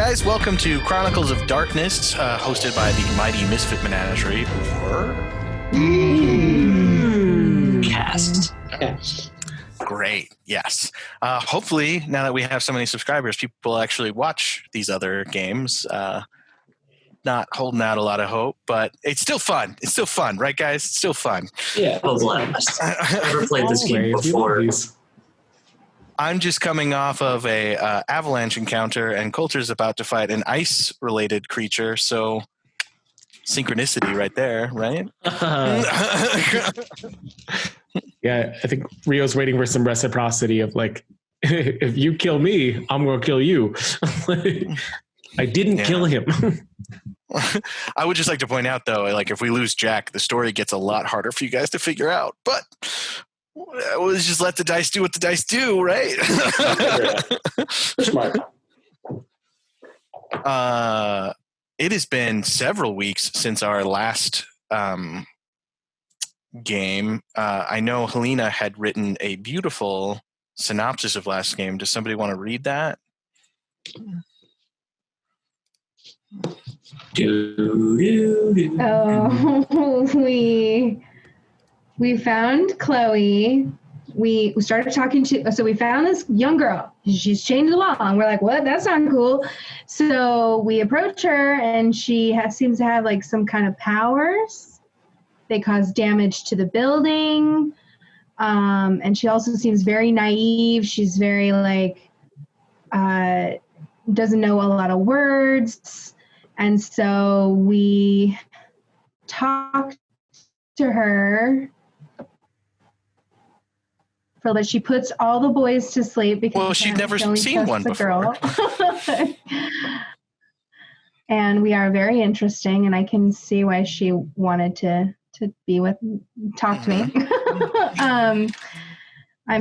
guys, welcome to Chronicles of Darkness, hosted by the Mighty Misfit Menagerie, or... Cast. Great, yes. Hopefully, now that we have so many subscribers, people will actually watch these other games. Not holding out a lot of hope, but it's still fun. It's still fun, right, guys? It's still fun. Yeah, a blast. I've never played this game before. I'm just coming off of a avalanche encounter, and Coulter's about to fight an ice-related creature, so synchronicity right there, right? Yeah, I think Rio's waiting for some reciprocity of like, if you kill me, I'm going to kill you. I didn't kill him. I would just like to point out, though, like if we lose Jack, the story gets a lot harder for you guys to figure out, but... we'll just let the dice do what the dice do, right? Smart. It has been several weeks since our last game. I know Helena had written a beautiful synopsis of last game. Does somebody want to read that? Oh, we found Chloe. We started talking to, so we found this young girl. She's chained along. We're like, what? That's not cool. So we approach her, and she seems to have like some kind of powers. They cause damage to the building. And she also seems very naive. She's very like, doesn't know a lot of words. And so we talked to her so that she puts all the boys to sleep because she'd never seen one before. And we are very interesting, and I can see why she wanted to talk to me. I'm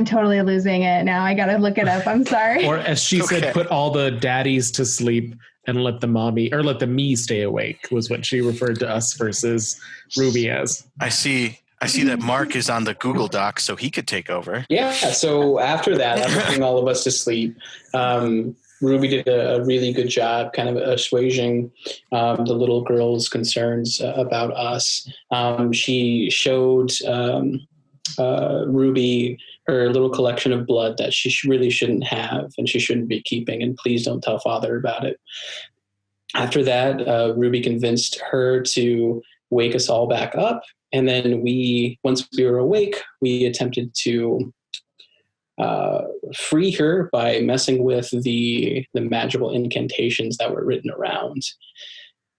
totally losing it now. I gotta look it up. I'm sorry. Or as she said, put all the daddies to sleep and let the mommy or let the me stay awake was what she referred to us versus Ruby as. I see that Mark is on the Google Doc, so he could take over. Yeah, so after that, after putting all of us to sleep, Ruby did a really good job kind of assuaging the little girl's concerns about us. She showed Ruby her little collection of blood that she really shouldn't have and she shouldn't be keeping, and please don't tell father about it. After that, Ruby convinced her to wake us all back up. And then once we were awake, we attempted to free her by messing with the magical incantations that were written around.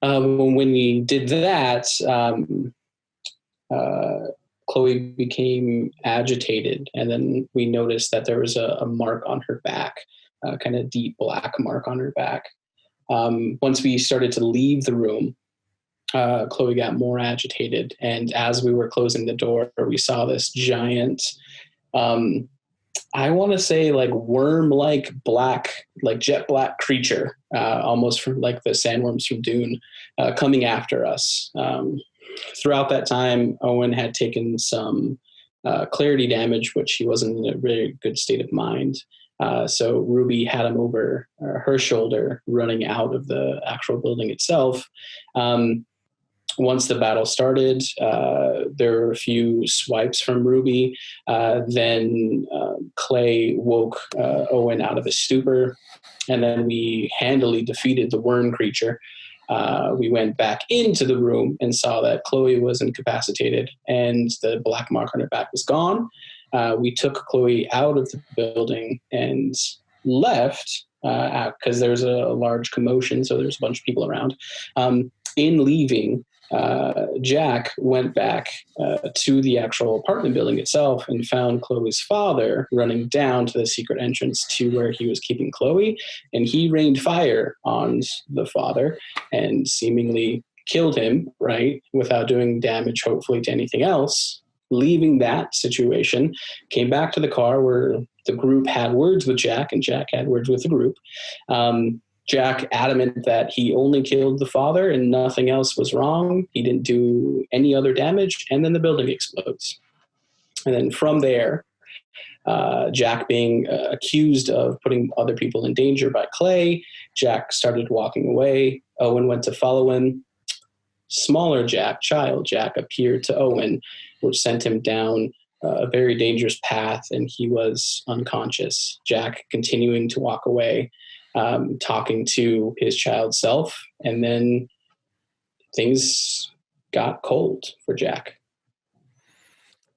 When we did that, Chloe became agitated, and then we noticed that there was a mark on her back, a kind of deep black mark on her back. Once we started to leave the room, Chloe got more agitated, and as we were closing the door, we saw this giant, I want to say like worm-like black, like jet black creature, almost from like the sandworms from Dune, coming after us. Throughout that time, Owen had taken some clarity damage, which he wasn't in a very good state of mind. So Ruby had him over her shoulder, running out of the actual building itself. Once the battle started, there were a few swipes from Ruby. Then Clay woke Owen out of his stupor, and then we handily defeated the worm creature. We went back into the room and saw that Chloe was incapacitated and the black mark on her back was gone. We took Chloe out of the building and left because there was a large commotion, so there's a bunch of people around. In leaving, Jack went back to the actual apartment building itself and found Chloe's father running down to the secret entrance to where he was keeping Chloe, and he rained fire on the father and seemingly killed him, right, without doing damage, hopefully, to anything else. Leaving that situation, came back to the car where the group had words with Jack, and Jack had words with the group. Jack adamant that he only killed the father and nothing else was wrong. He didn't do any other damage, and then the building explodes. And then from there, Jack being accused of putting other people in danger by Clay, Jack started walking away. Owen went to follow him. Smaller Jack, child Jack, appeared to Owen, which sent him down a very dangerous path, and he was unconscious. Jack continuing to walk away, talking to his child self, and then things got cold for Jack.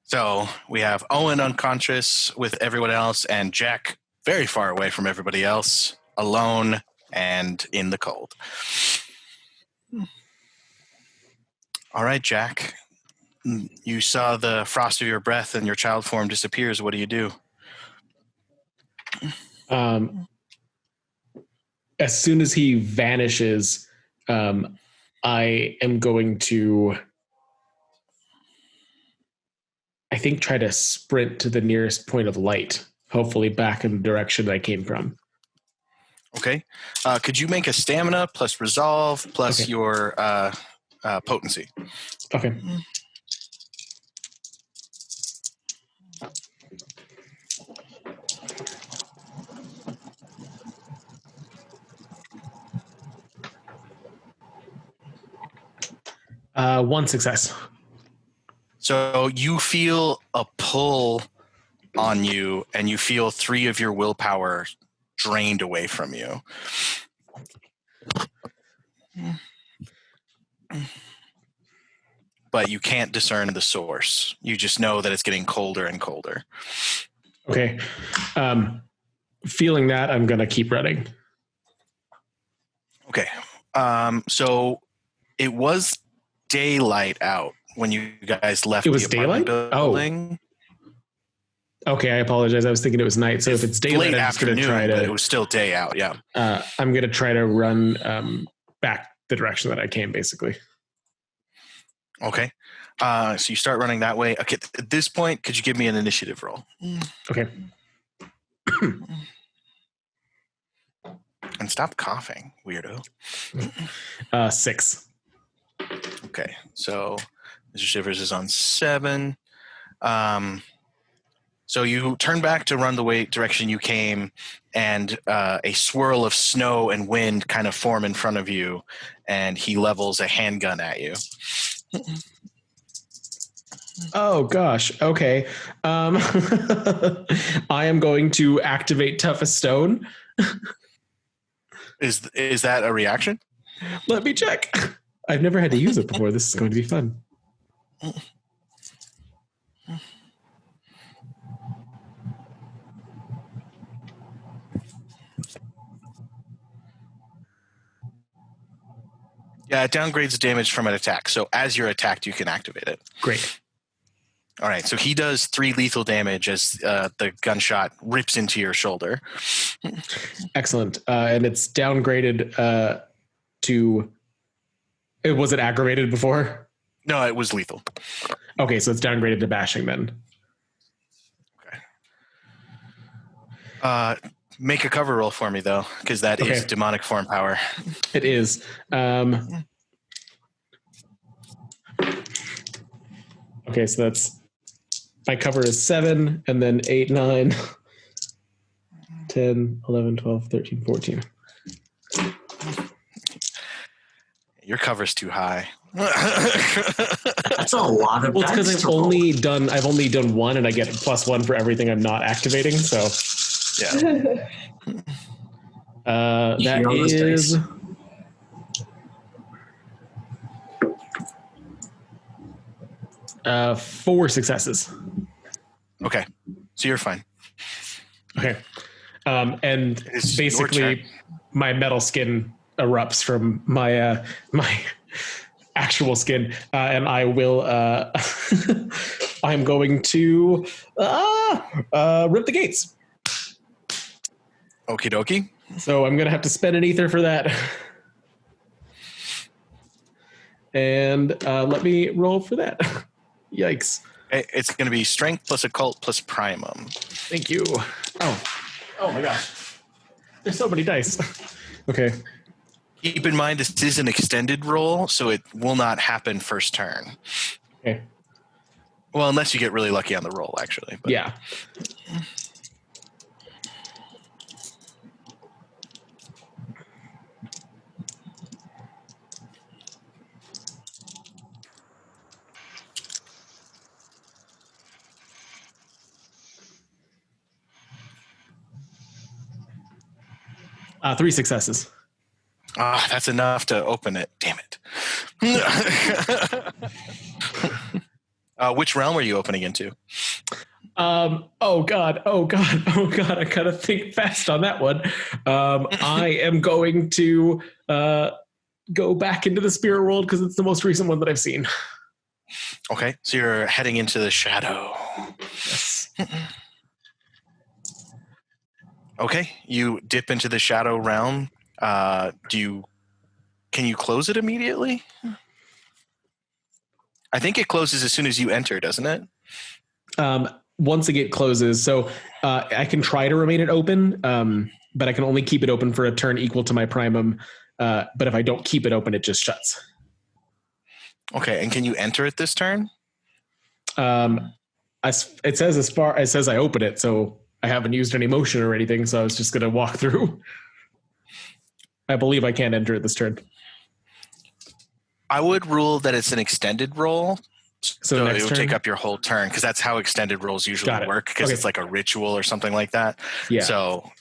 So we have Owen unconscious with everyone else, and Jack very far away from everybody else, alone and in the cold. All right, Jack. You saw the frost of your breath and your child form disappears. What do you do? As soon as he vanishes, I am going to, I think, try to sprint to the nearest point of light, hopefully back in the direction that I came from. Okay. Could you make a stamina plus resolve plus your potency? Okay. One success. So you feel a pull on you, and you feel 3 of your willpower drained away from you. But you can't discern the source. You just know that it's getting colder and colder. Okay. Feeling that, I'm going to keep running. Okay. So it was daylight out when you guys left. It was the apartment daylight? building. Oh. Okay, I apologize. I was thinking it was night. So if it's daylight, late I'm just going to afternoon, try but to... it was still day out, yeah. I'm going to try to run back the direction that I came, basically. Okay. So you start running that way. Okay. At this point, could you give me an initiative roll? Okay. And stop coughing, weirdo. 6. Okay. So Mr. Shivers is on 7. So you turn back to run the way direction you came, and a swirl of snow and wind kind of form in front of you, and he levels a handgun at you. Oh gosh. Okay. I am going to activate Tough as Stone. Is that a reaction? Let me check. I've never had to use it before. This is going to be fun. Yeah, it downgrades damage from an attack. So as you're attacked, you can activate it. Great. All right. So he does 3 lethal damage as the gunshot rips into your shoulder. Excellent. And it's downgraded to... Was it aggravated before? No, it was lethal. Okay, so it's downgraded to bashing then. Okay. Make a cover roll for me, though, because that is demonic form power. It is. Okay, so that's... My cover is 7, and then 8, 9, 10, 11, 12, 13, 14. Your cover's too high. That's a lot of. Well, it's because I've only done 1, and I get +1 for everything I'm not activating. So yeah, that is 4 successes. Okay, so you're fine. Okay, and It's basically my metal skin erupts from my my actual skin, and I will I'm going to rip the gates. Okie dokie. So I'm gonna have to spend an ether for that. And let me roll for that. Yikes. It's going to be strength plus occult plus primum. Thank you. Oh my gosh. There's so many dice. Okay. Keep in mind, this is an extended roll, so it will not happen first turn. Okay. Well, unless you get really lucky on the roll, actually. But. Yeah. 3 successes. That's enough to open it. Damn it. Which realm are you opening into? Oh God. I gotta think fast on that one. I am going to go back into the spirit world because it's the most recent one that I've seen. Okay, so you're heading into the shadow. Yes. Okay, you dip into the shadow realm. Can you close it immediately? I think it closes as soon as you enter, doesn't it? Once the gate closes, so I can try to remain it open, but I can only keep it open for a turn equal to my primum. But if I don't keep it open, it just shuts. Okay, and can you enter it this turn? It says I open it, so I haven't used any motion or anything, so I was just going to walk through. I believe I can't enter it this turn. I would rule that it's an extended roll, so it would take up your whole turn, because that's how extended rolls usually work, because it's like a ritual or something like that. Yeah. So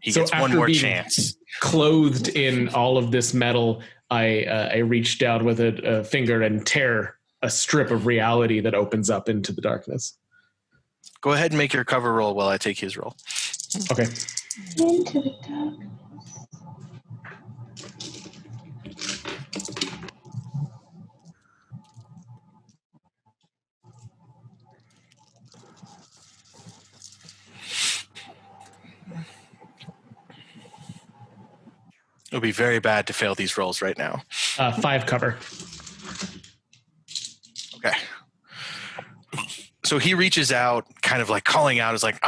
he gets one more chance. Clothed in all of this metal, I reach down with a finger and tear a strip of reality that opens up into the darkness. Go ahead and make your cover roll while I take his roll. Okay. Into the darkness. It would be very bad to fail these rolls right now. 5 cover. Okay. So he reaches out, kind of like calling out, is like,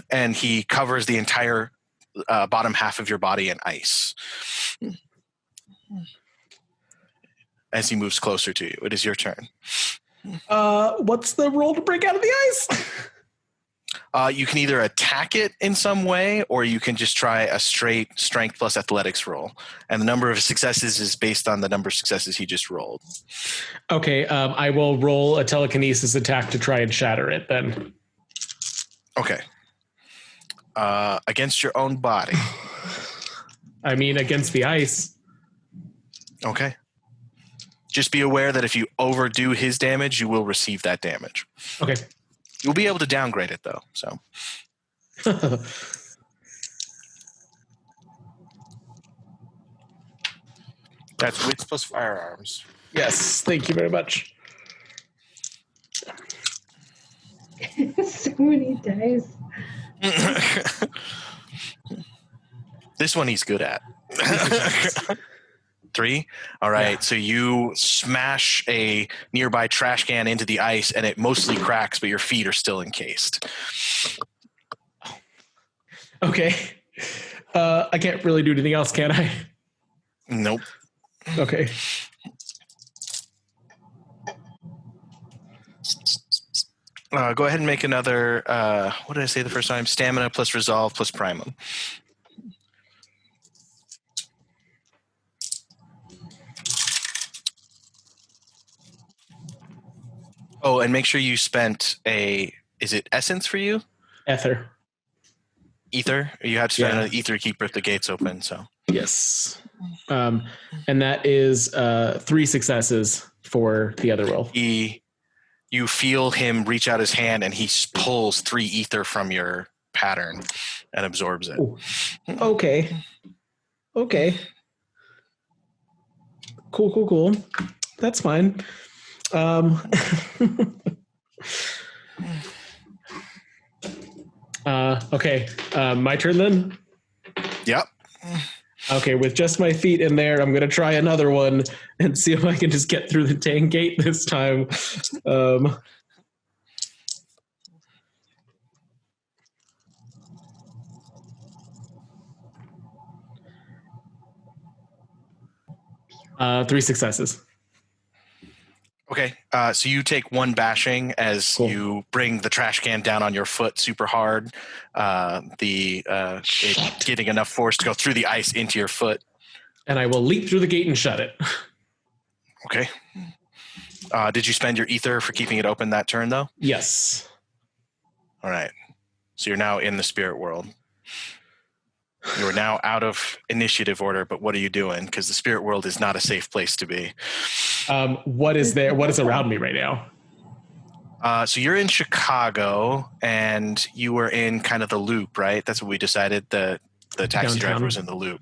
and he covers the entire bottom half of your body in ice. As he moves closer to you. It is your turn. What's the roll to break out of the ice? You can either attack it in some way, or you can just try a straight strength plus athletics roll. And the number of successes is based on the number of successes he just rolled. Okay, I will roll a telekinesis attack to try and shatter it then. Okay. Against your own body. I mean, against the ice. Okay. Just be aware that if you overdo his damage, you will receive that damage. Okay. You'll be able to downgrade it, though. So, that's wits plus firearms. Yes, thank you very much. So many dice. This one he's good at. 3? All right. Yeah. So you smash a nearby trash can into the ice, and it mostly cracks, but your feet are still encased. Okay. I can't really do anything else, can I? Nope. Okay. Go ahead and make another, what did I say the first time? Stamina plus resolve plus primum. Oh, and make sure you spent is it essence for you? Ether. Ether? You have to spend an ether to keep the gates open, so. Yes. And that is 3 successes for the other roll. You feel him reach out his hand, and he pulls 3 ether from your pattern and absorbs it. Ooh. Okay. Cool. That's fine. Okay. My turn then? Yep. Okay, with just my feet in there, I'm going to try another one and see if I can just get through the dang gate this time. 3 successes. Okay, so you take 1 bashing as you bring the trash can down on your foot super hard. It getting enough force to go through the ice into your foot. And I will leap through the gate and shut it. Okay. Did you spend your ether for keeping it open that turn, though? Yes. All right. So you're now in the spirit world. You are now out of initiative order, but what are you doing? Because the spirit world is not a safe place to be. What is there? What is around me right now? So you're in Chicago, and you were in kind of the loop, right? That's what we decided. The taxi driver was in the loop.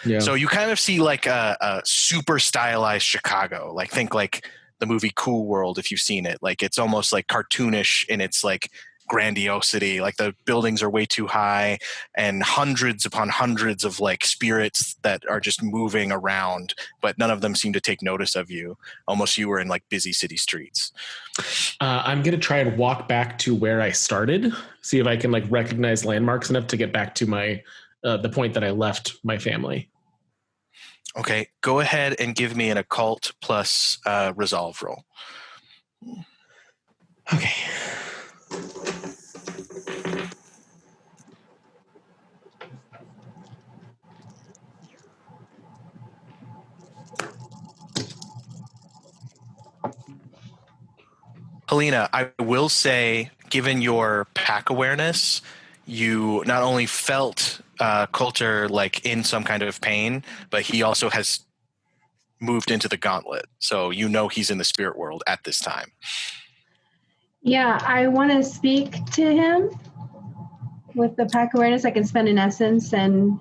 Yeah. So you kind of see like a super stylized Chicago. Like think like the movie Cool World, if you've seen it. Like it's almost like cartoonish in its like grandiosity. Like the buildings are way too high, and hundreds upon hundreds of like spirits that are just moving around, but none of them seem to take notice of you. Almost you were in like busy city streets. I'm gonna try and walk back to where I started, see if I can like recognize landmarks enough to get back to my the point that I left my family. Okay, go ahead and give me an occult plus resolve roll. Okay. Helena, I will say, given your pack awareness, you not only felt Coulter like in some kind of pain, but he also has moved into the gauntlet. So you know he's in the spirit world at this time. Yeah, I want to speak to him with the pack awareness. I can spend an essence and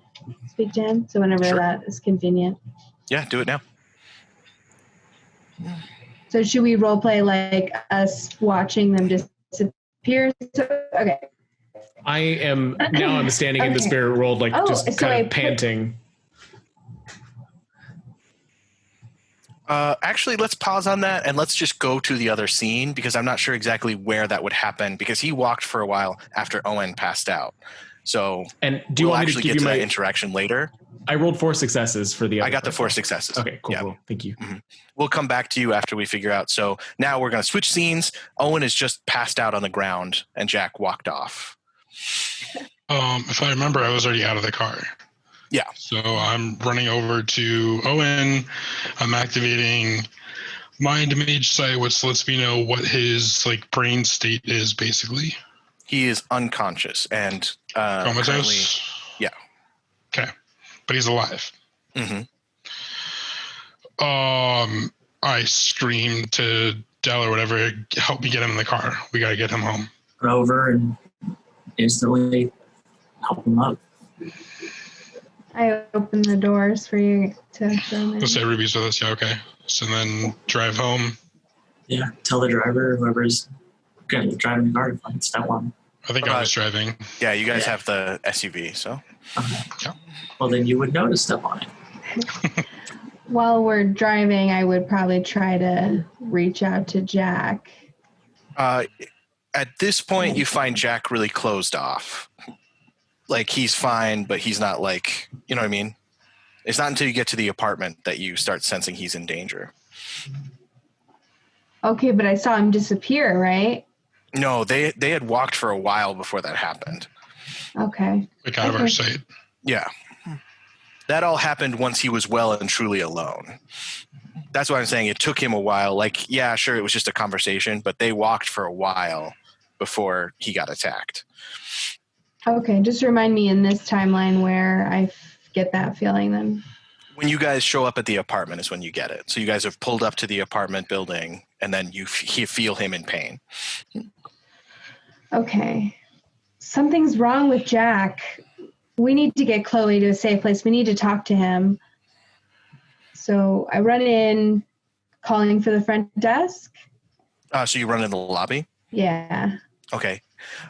speak to him. So whenever that is convenient. Yeah, do it now. So should we role play like us watching them disappear? Okay. I'm standing in the spirit world, like just kind of panting. Actually, let's pause on that and let's just go to the other scene, because I'm not sure exactly where that would happen, because he walked for a while after Owen passed out. So and do you want me to give you my interaction later? I rolled 4 successes for the other. I got the 4 successes. Okay, cool. Yeah. Cool. Thank you. Mm-hmm. We'll come back to you after we figure out. So now we're going to switch scenes. Owen is just passed out on the ground and Jack walked off. If I remember, I was already out of the car. Yeah. So I'm running over to Owen. I'm activating Mind Mage Sight, which lets me know what his like brain state is, basically. He is unconscious and comatose. Yeah. Okay, but he's alive. Mm-hmm. I scream to Dell or whatever, help me get him in the car. We gotta get him home. Run over and instantly help him up. I open the doors for you to film in. Let's say Ruby's with us. Yeah, okay. So then drive home. Yeah, tell the driver, whoever's going to drive the car, to find step one. I think I was driving. Yeah, you guys have the SUV, so. Okay. Yeah. Well, then you would know to step on it. While we're driving, I would probably try to reach out to Jack. At this point, you find Jack really closed off. Like, he's fine, but he's not like, you know what I mean? It's not until you get to the apartment that you start sensing he's in danger. Okay, but I saw him disappear, right? No, they had walked for a while before that happened. Okay. Like out of our sight. Yeah. That all happened once he was well and truly alone. That's why I'm saying it took him a while. Like, yeah, sure, it was just a conversation, but they walked for a while before he got attacked. Okay, just remind me in this timeline where I get that feeling then. When you guys show up at the apartment is when you get it. So you guys have pulled up to the apartment building, and then you feel him in pain. Okay. Something's wrong with Jack. We need to get Chloe to a safe place. We need to talk to him. So I run in, calling for the front desk. So you run in the lobby? Yeah. Okay.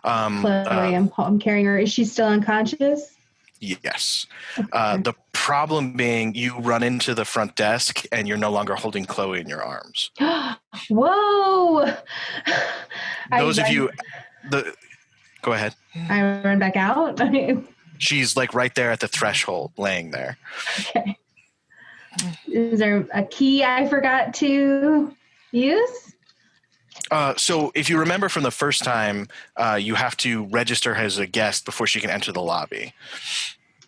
Chloe, I'm carrying her. Is she still unconscious? Yes. Okay. The problem being you run into the front desk and you're no longer holding Chloe in your arms. Whoa! Go ahead. I run back out? She's like right there at the threshold, laying there. Okay. Is there a key I forgot to use? So if you remember from the first time, you have to register her as a guest before she can enter the lobby.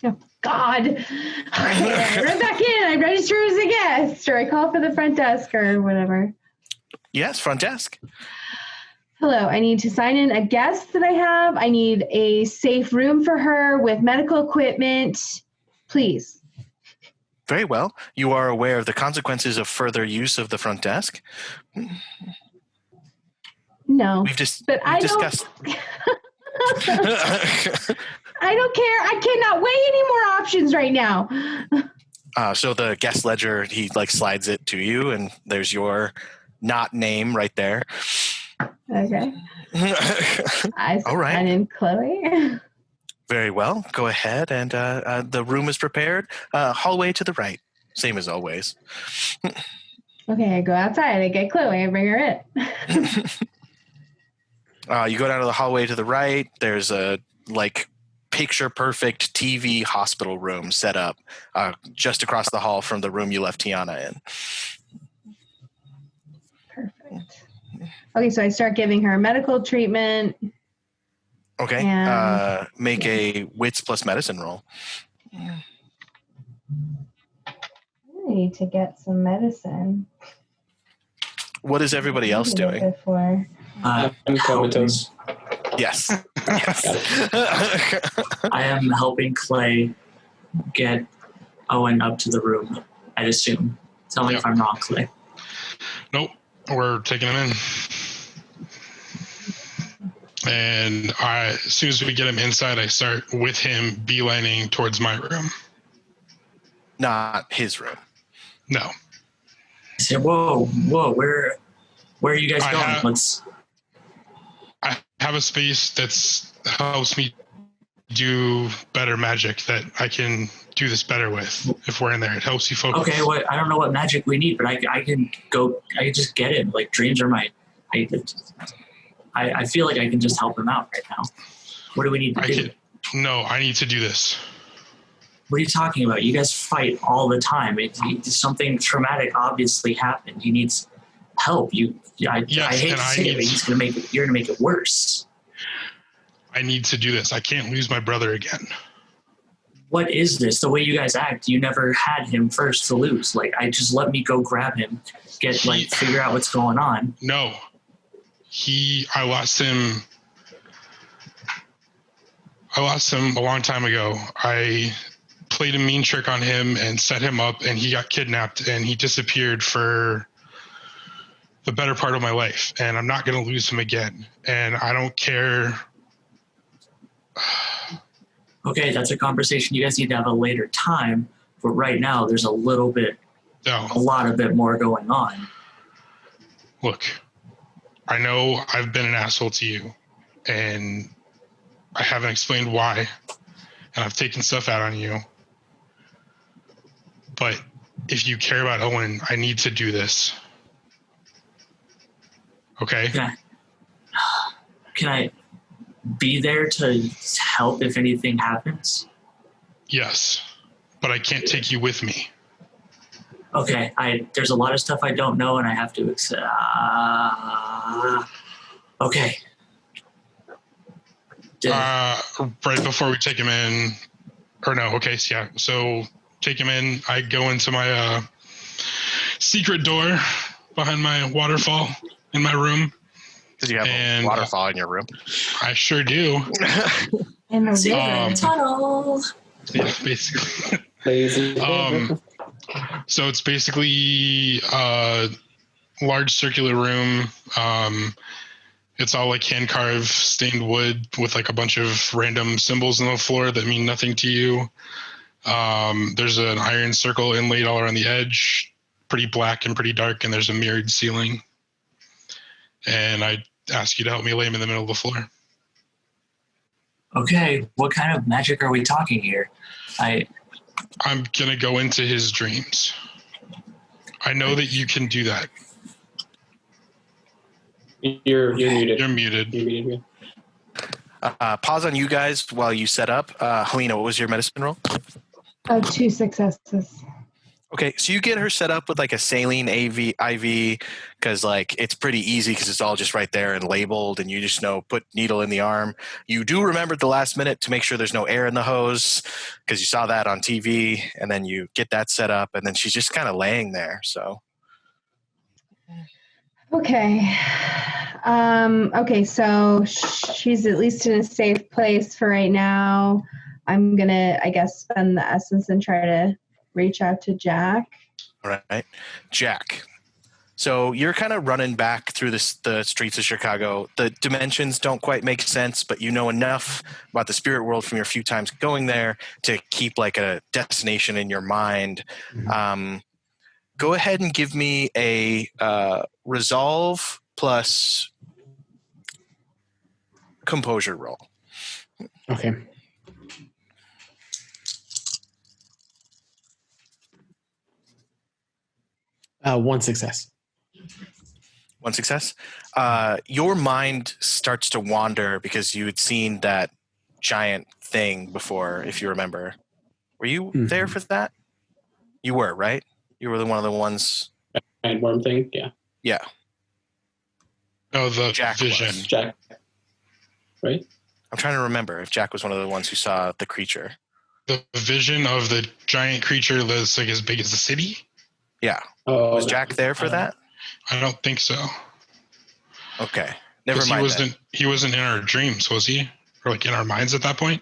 Oh, God. I run back in. I register as a guest, or I call for the front desk or whatever. Yes, front desk. Hello, I need to sign in a guest that I have. I need a safe room for her with medical equipment. Please. Very well. You are aware of the consequences of further use of the front desk. No. We've discussed. I don't care. I cannot weigh any more options right now. So the guest ledger, he slides it to you, and there's your not name right there. Okay. I All right. sign in Chloe. Very well. Go ahead, and the room is prepared. Hallway to the right, same as always. Okay, I go outside. I get Chloe. I bring her in. You go down to the hallway to the right. There's a picture perfect TV hospital room set up just across the hall from the room you left Tiana in. Perfect. Okay, so I start giving her medical treatment. Okay. And Make a wits plus medicine roll. I need to get some medicine. What is everybody else doing? Before. I'm comatose. Yes. Yes. I am helping Clay get Owen up to the room, I'd assume. Tell me if I'm wrong, Clay. Nope. We're taking him in. And as soon as we get him inside, I start with him beelining towards my room. Not his room. No. I said, whoa, where are you guys going? I have a space that helps me do better magic that I can do this better with. If we're in there, it helps you focus. Okay, well, I don't know what magic we need, but I can just get it. Dreams are I feel like I can just help him out right now. What do we need to do? No, I need to do this. What are you talking about? You guys fight all the time. Something traumatic obviously happened. He needs help. I hate to say it, but you're gonna make it worse. I need to do this. I can't lose my brother again. What is this? The way you guys act, you never had him first to lose. I just let me go grab him, figure out what's going on. No. I lost him a long time ago. I played a mean trick on him and set him up, and he got kidnapped, and he disappeared for the better part of my life, and I'm not going to lose him again. And I don't care. Okay, that's a conversation you guys need to have a later time. But right now, there's a lot of bit more going on. Look, I know I've been an asshole to you, and I haven't explained why, and I've taken stuff out on you. But if you care about Owen, I need to do this. Okay? Can I be there to help if anything happens? Yes, but I can't take you with me. Okay, there's a lot of stuff I don't know, and I have to accept. Okay. Right before we take him in, or no? Okay, yeah. So take him in. I go into my secret door behind my waterfall in my room. Because you have a waterfall in your room. I sure do. In the river. Tunnel. Yeah, basically. So it's basically a large circular room. It's all hand carved stained wood with a bunch of random symbols on the floor that mean nothing to you. There's an iron circle inlaid all around the edge, pretty black and pretty dark, and there's a mirrored ceiling. And I ask you to help me lay him in the middle of the floor. Okay, what kind of magic are we talking here? I'm going to go into his dreams. I know that you can do that. You're muted. You're muted. You're muted. Pause on you guys while you set up. Helena, what was your medicine roll? 2 successes. Okay, so you get her set up with a saline IV because it's pretty easy because it's all just right there and labeled, and you just know put needle in the arm. You do remember at the last minute to make sure there's no air in the hose because you saw that on TV, and then you get that set up, and then she's just kind of laying there. So Okay. Okay, so she's at least in a safe place for right now. I'm gonna, I guess, spend the essence and try to reach out to Jack. All right. Jack. So you're kind of running back through the streets of Chicago. The dimensions don't quite make sense, but you know enough about the spirit world from your few times going there to keep like a destination in your mind. Mm-hmm. Go ahead and give me a resolve plus composure roll. Okay. One success. One success. Your mind starts to wander because you had seen that giant thing before, if you remember. Were you there for that? You were, right? You were one of the ones. Giant worm thing? Yeah. Yeah. Oh, the Jack vision. Was. Jack. Right? I'm trying to remember if Jack was one of the ones who saw the creature. The vision of the giant creature that's like as big as the city? Yeah. Oh, was Jack there for that? I don't think so. Okay. Never mind. He wasn't in our dreams, was he? Or like in our minds at that point?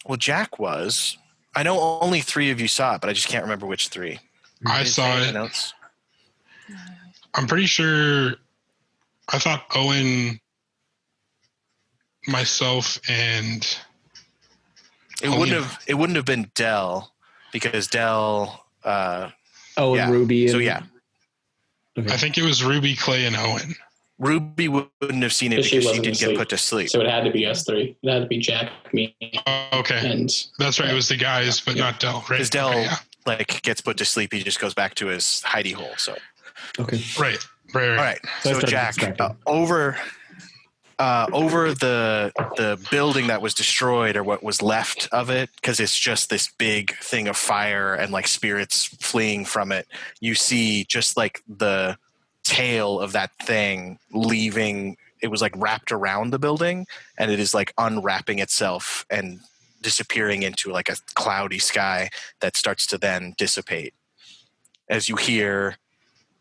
Well, Jack was. I know only 3 of you saw it, but I just can't remember which 3. I saw it. Notes? I'm pretty sure. I thought Owen, myself, and it wouldn't have been Dell because Dell. And Ruby. So yeah. Okay. I think it was Ruby, Clay, and Owen. Ruby wouldn't have seen it because she didn't get put to sleep. So it had to be us 3. It had to be Jack, me. Okay. And that's right. It was the guys, but not Dell. Right. Because Dell gets put to sleep. He just goes back to his hidey hole. So. Okay. Right. All right. So Jack, over the building that was destroyed, or what was left of it, because it's just this big thing of fire and like spirits fleeing from it. You see just like the tail of that thing leaving. It was like wrapped around the building, and it is like unwrapping itself and disappearing into like a cloudy sky that starts to then dissipate as you hear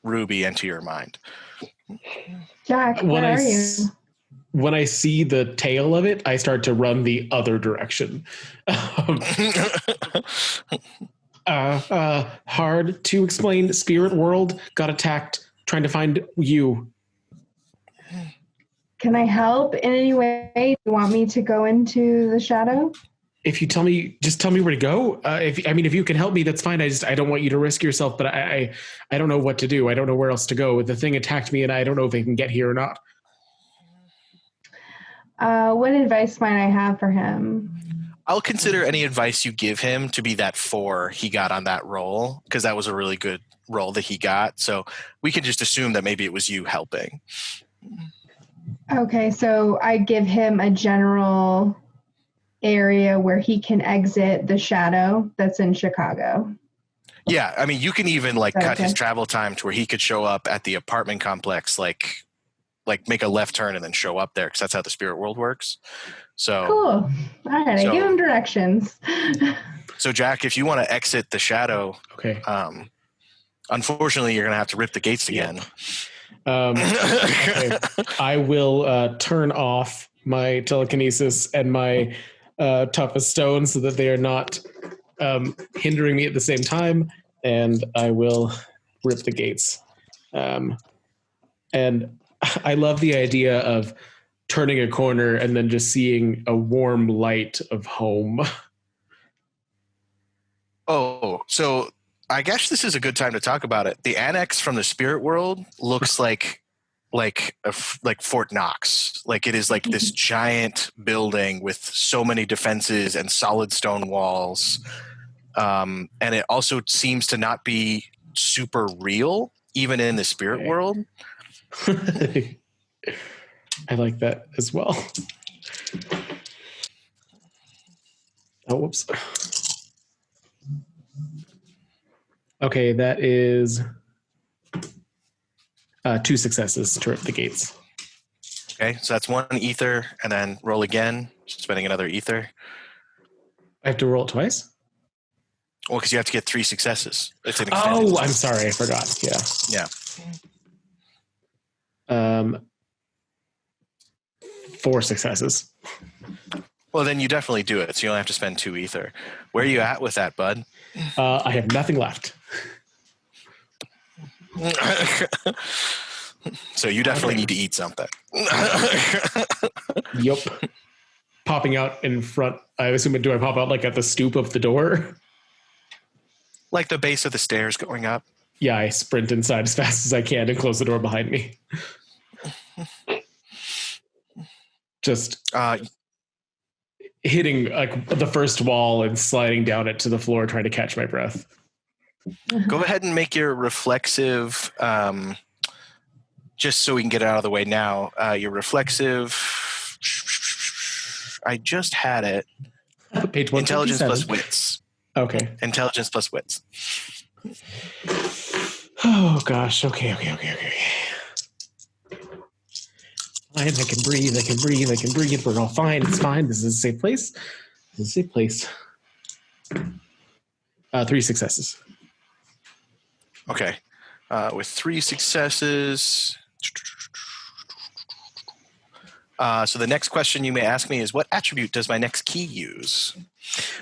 Ruby enter your mind. Jack, where are you? When I see the tail of it, I start to run the other direction. Hard to explain. Spirit world got attacked. Trying to find you. Can I help in any way? Do you want me to go into the shadow? If you tell me, just tell me where to go. If you can help me, that's fine. I don't want you to risk yourself, but I don't know what to do. I don't know where else to go. The thing attacked me, and I don't know if it can get here or not. What advice might I have for him? I'll consider any advice you give him to be that 4 he got on that roll, because that was a really good roll that he got. So we can just assume that maybe it was you helping. Okay, so I give him a general area where he can exit the shadow that's in Chicago. Yeah, I mean, you can even cut his travel time to where he could show up at the apartment complex, like make a left turn and then show up there, because that's how the spirit world works. So cool. All right, I give him directions. So Jack, if you want to exit the shadow, okay. Unfortunately, you're going to have to rip the gates again. Okay. I will turn off my telekinesis and my toughest stone so that they are not hindering me at the same time, and I will rip the gates. And I love the idea of turning a corner and then just seeing a warm light of home. Oh, so I guess this is a good time to talk about it. The annex from the spirit world looks like Fort Knox. Like it is like this giant building with so many defenses and solid stone walls. And it also seems to not be super real, even in the spirit world. I like that as well. Oh, whoops. Okay, that is 2 successes to rip the gates. Okay, so that's 1 ether, and then roll again, spending another ether. I have to roll it twice? Well, because you have to get 3 successes. It's an I'm sorry, I forgot. Yeah. 4 successes. Well, then you definitely do it, so you don't have to spend 2 ether. Where are you at with that, bud? I have nothing left. So you definitely need to eat something. Yep. Popping out in front. I assume, do I pop out like at the stoop of the door? Like the base of the stairs going up. Yeah, I sprint inside as fast as I can and close the door behind me. Just hitting like the first wall and sliding down it to the floor, trying to catch my breath. Go ahead and make your reflexive, just so we can get it out of the way now. Your reflexive, I just had it. Page 127. Intelligence plus wits. Okay. Intelligence plus wits. Oh gosh. Okay. Fine. I can breathe. We're all fine. It's fine. This is a safe place. 3 successes. Okay. With 3 successes. So the next question you may ask me is, what attribute does my next key use?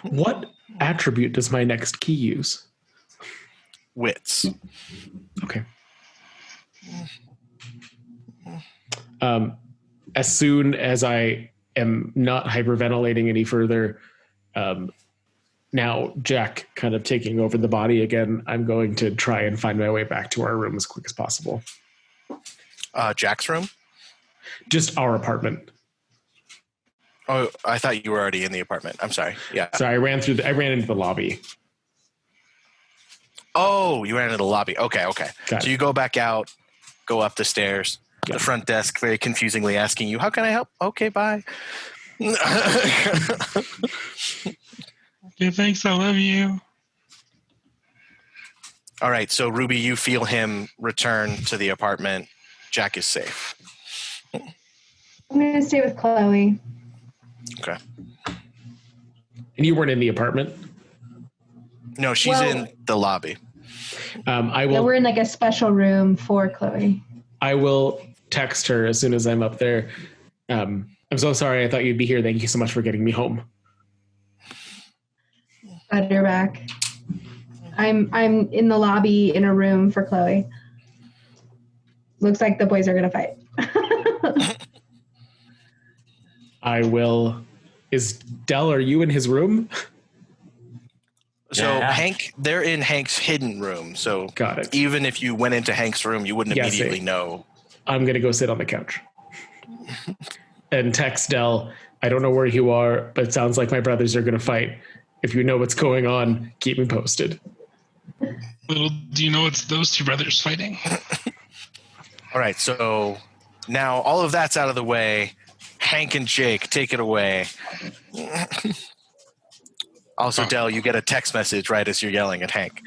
What attribute does my next key use? Wits. Okay. As soon as I am not hyperventilating any further, now Jack kind of taking over the body again, I'm going to try and find my way back to our room as quick as possible. Jack's room? Just our apartment. Oh, I thought you were already in the apartment. I'm sorry. Yeah. So I ran into the lobby. Oh, you ran into the lobby. Okay. Got So it. you go back out, go up the stairs. Yeah. The front desk very confusingly asking you, how can I help? Okay, bye. Yeah, thanks. I love you. All right. So Ruby, you feel him return to the apartment. Jack is safe. I'm going to stay with Chloe. Okay. And you weren't in the apartment? No, she's in the lobby. I will. Yeah, we're in like a special room for Chloe. I will text her as soon as I'm up there. I'm so sorry. I thought you'd be here. Thank you so much for getting me home. Glad you're back. I'm in the lobby in a room for Chloe. Looks like the boys are going to fight. I will. Is Dell, are you in his room? So Yeah. Hank, they're in Hank's hidden room. So Got it. even if you went into Hank's room, you wouldn't immediately know. I'm going to go sit on the couch. And text Dell, I don't know where you are, but it sounds like my brothers are going to fight. If you know what's going on, keep me posted. Little do you know it's those 2 brothers fighting. All right. So now all of that's out of the way. Hank and Jake, take it away. Also, Dell, you get a text message right as you're yelling at Hank.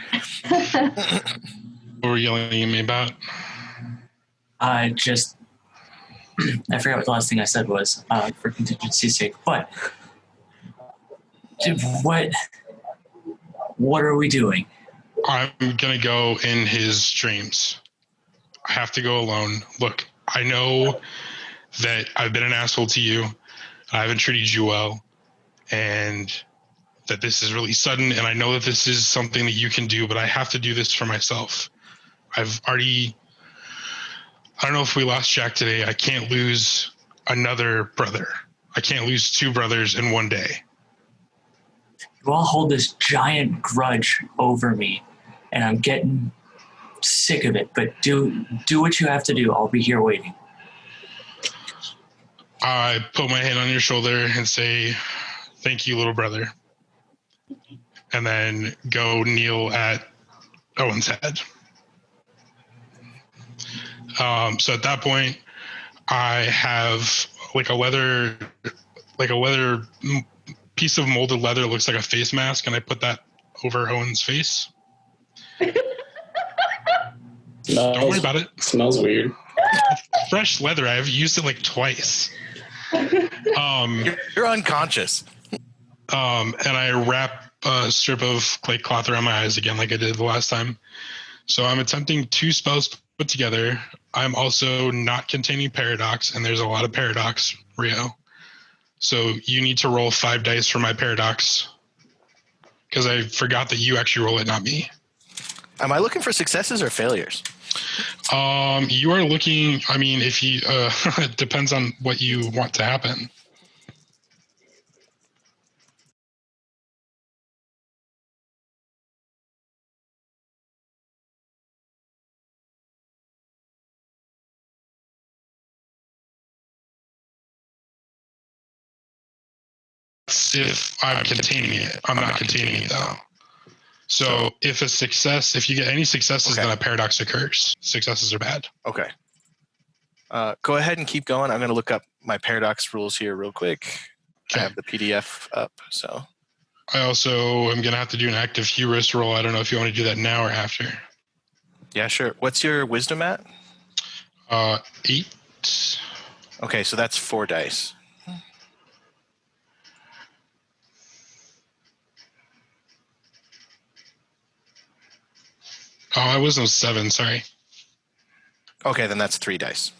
What were you yelling at me about? I forgot what the last thing I said was for contingency's sake. But what are we doing? I'm going to go in his dreams. I have to go alone. Look, I know that I've been an asshole to you. I haven't treated you well. And that this is really sudden. And I know that this is something that you can do, but I have to do this for myself. I don't know if we lost Jack today. I can't lose another brother. I can't lose 2 brothers in one day. You all hold this giant grudge over me, and I'm getting sick of it. But do what you have to do. I'll be here waiting. I put my hand on your shoulder and say, thank you, little brother. And then go kneel at Owen's head. So at that point, I have like a leather piece of molded leather that looks like a face mask, and I put that over Owen's face. Don't worry about it. Smells weird. Fresh leather. I've used it like twice. You're unconscious. And I wrap a strip of like cloth around my eyes again, like I did the last time. So I'm attempting 2 spells put together. I'm also not containing paradox, and there's a lot of paradox, Rio. So you need to roll 5 dice for my paradox, because I forgot that you actually roll it, not me. Am I looking for successes or failures? You are looking. I mean, if you, it depends on what you want to happen. If I'm containing it, I'm not containing it though. So if you get any successes, then a paradox occurs. Successes are bad. Okay. Go ahead and keep going. I'm going to look up my paradox rules here real quick. Okay. I have the PDF up, so. I also am going to have to do an active hubris roll. I don't know if you want to do that now or after. Yeah, sure. What's your wisdom at? 8. Okay, so that's 4 dice. Oh, I wisdom 7, sorry. Okay, then that's 3 dice.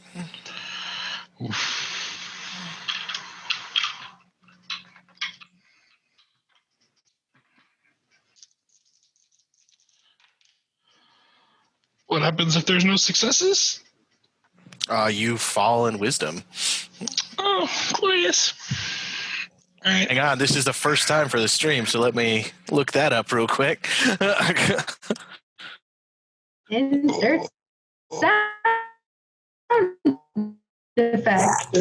Oof. What happens if there's no successes? You fall in wisdom. Oh, glorious. All right. Hang on, this is the first time for the stream, so let me look that up real quick. Insert sound effect.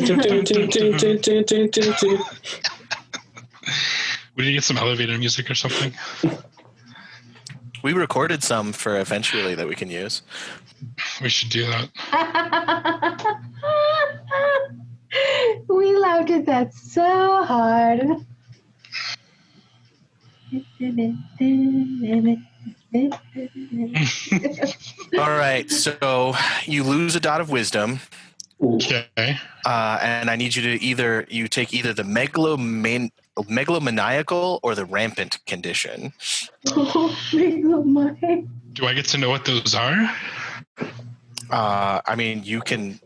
Would you get some elevator music or something? We recorded some for eventually that we can use. We should do that. We laughed at that so hard. All right, so you lose a dot of wisdom. Okay. And I need you to take either the megalomaniacal or the rampant condition. Oh, my. Do I get to know what those are? You can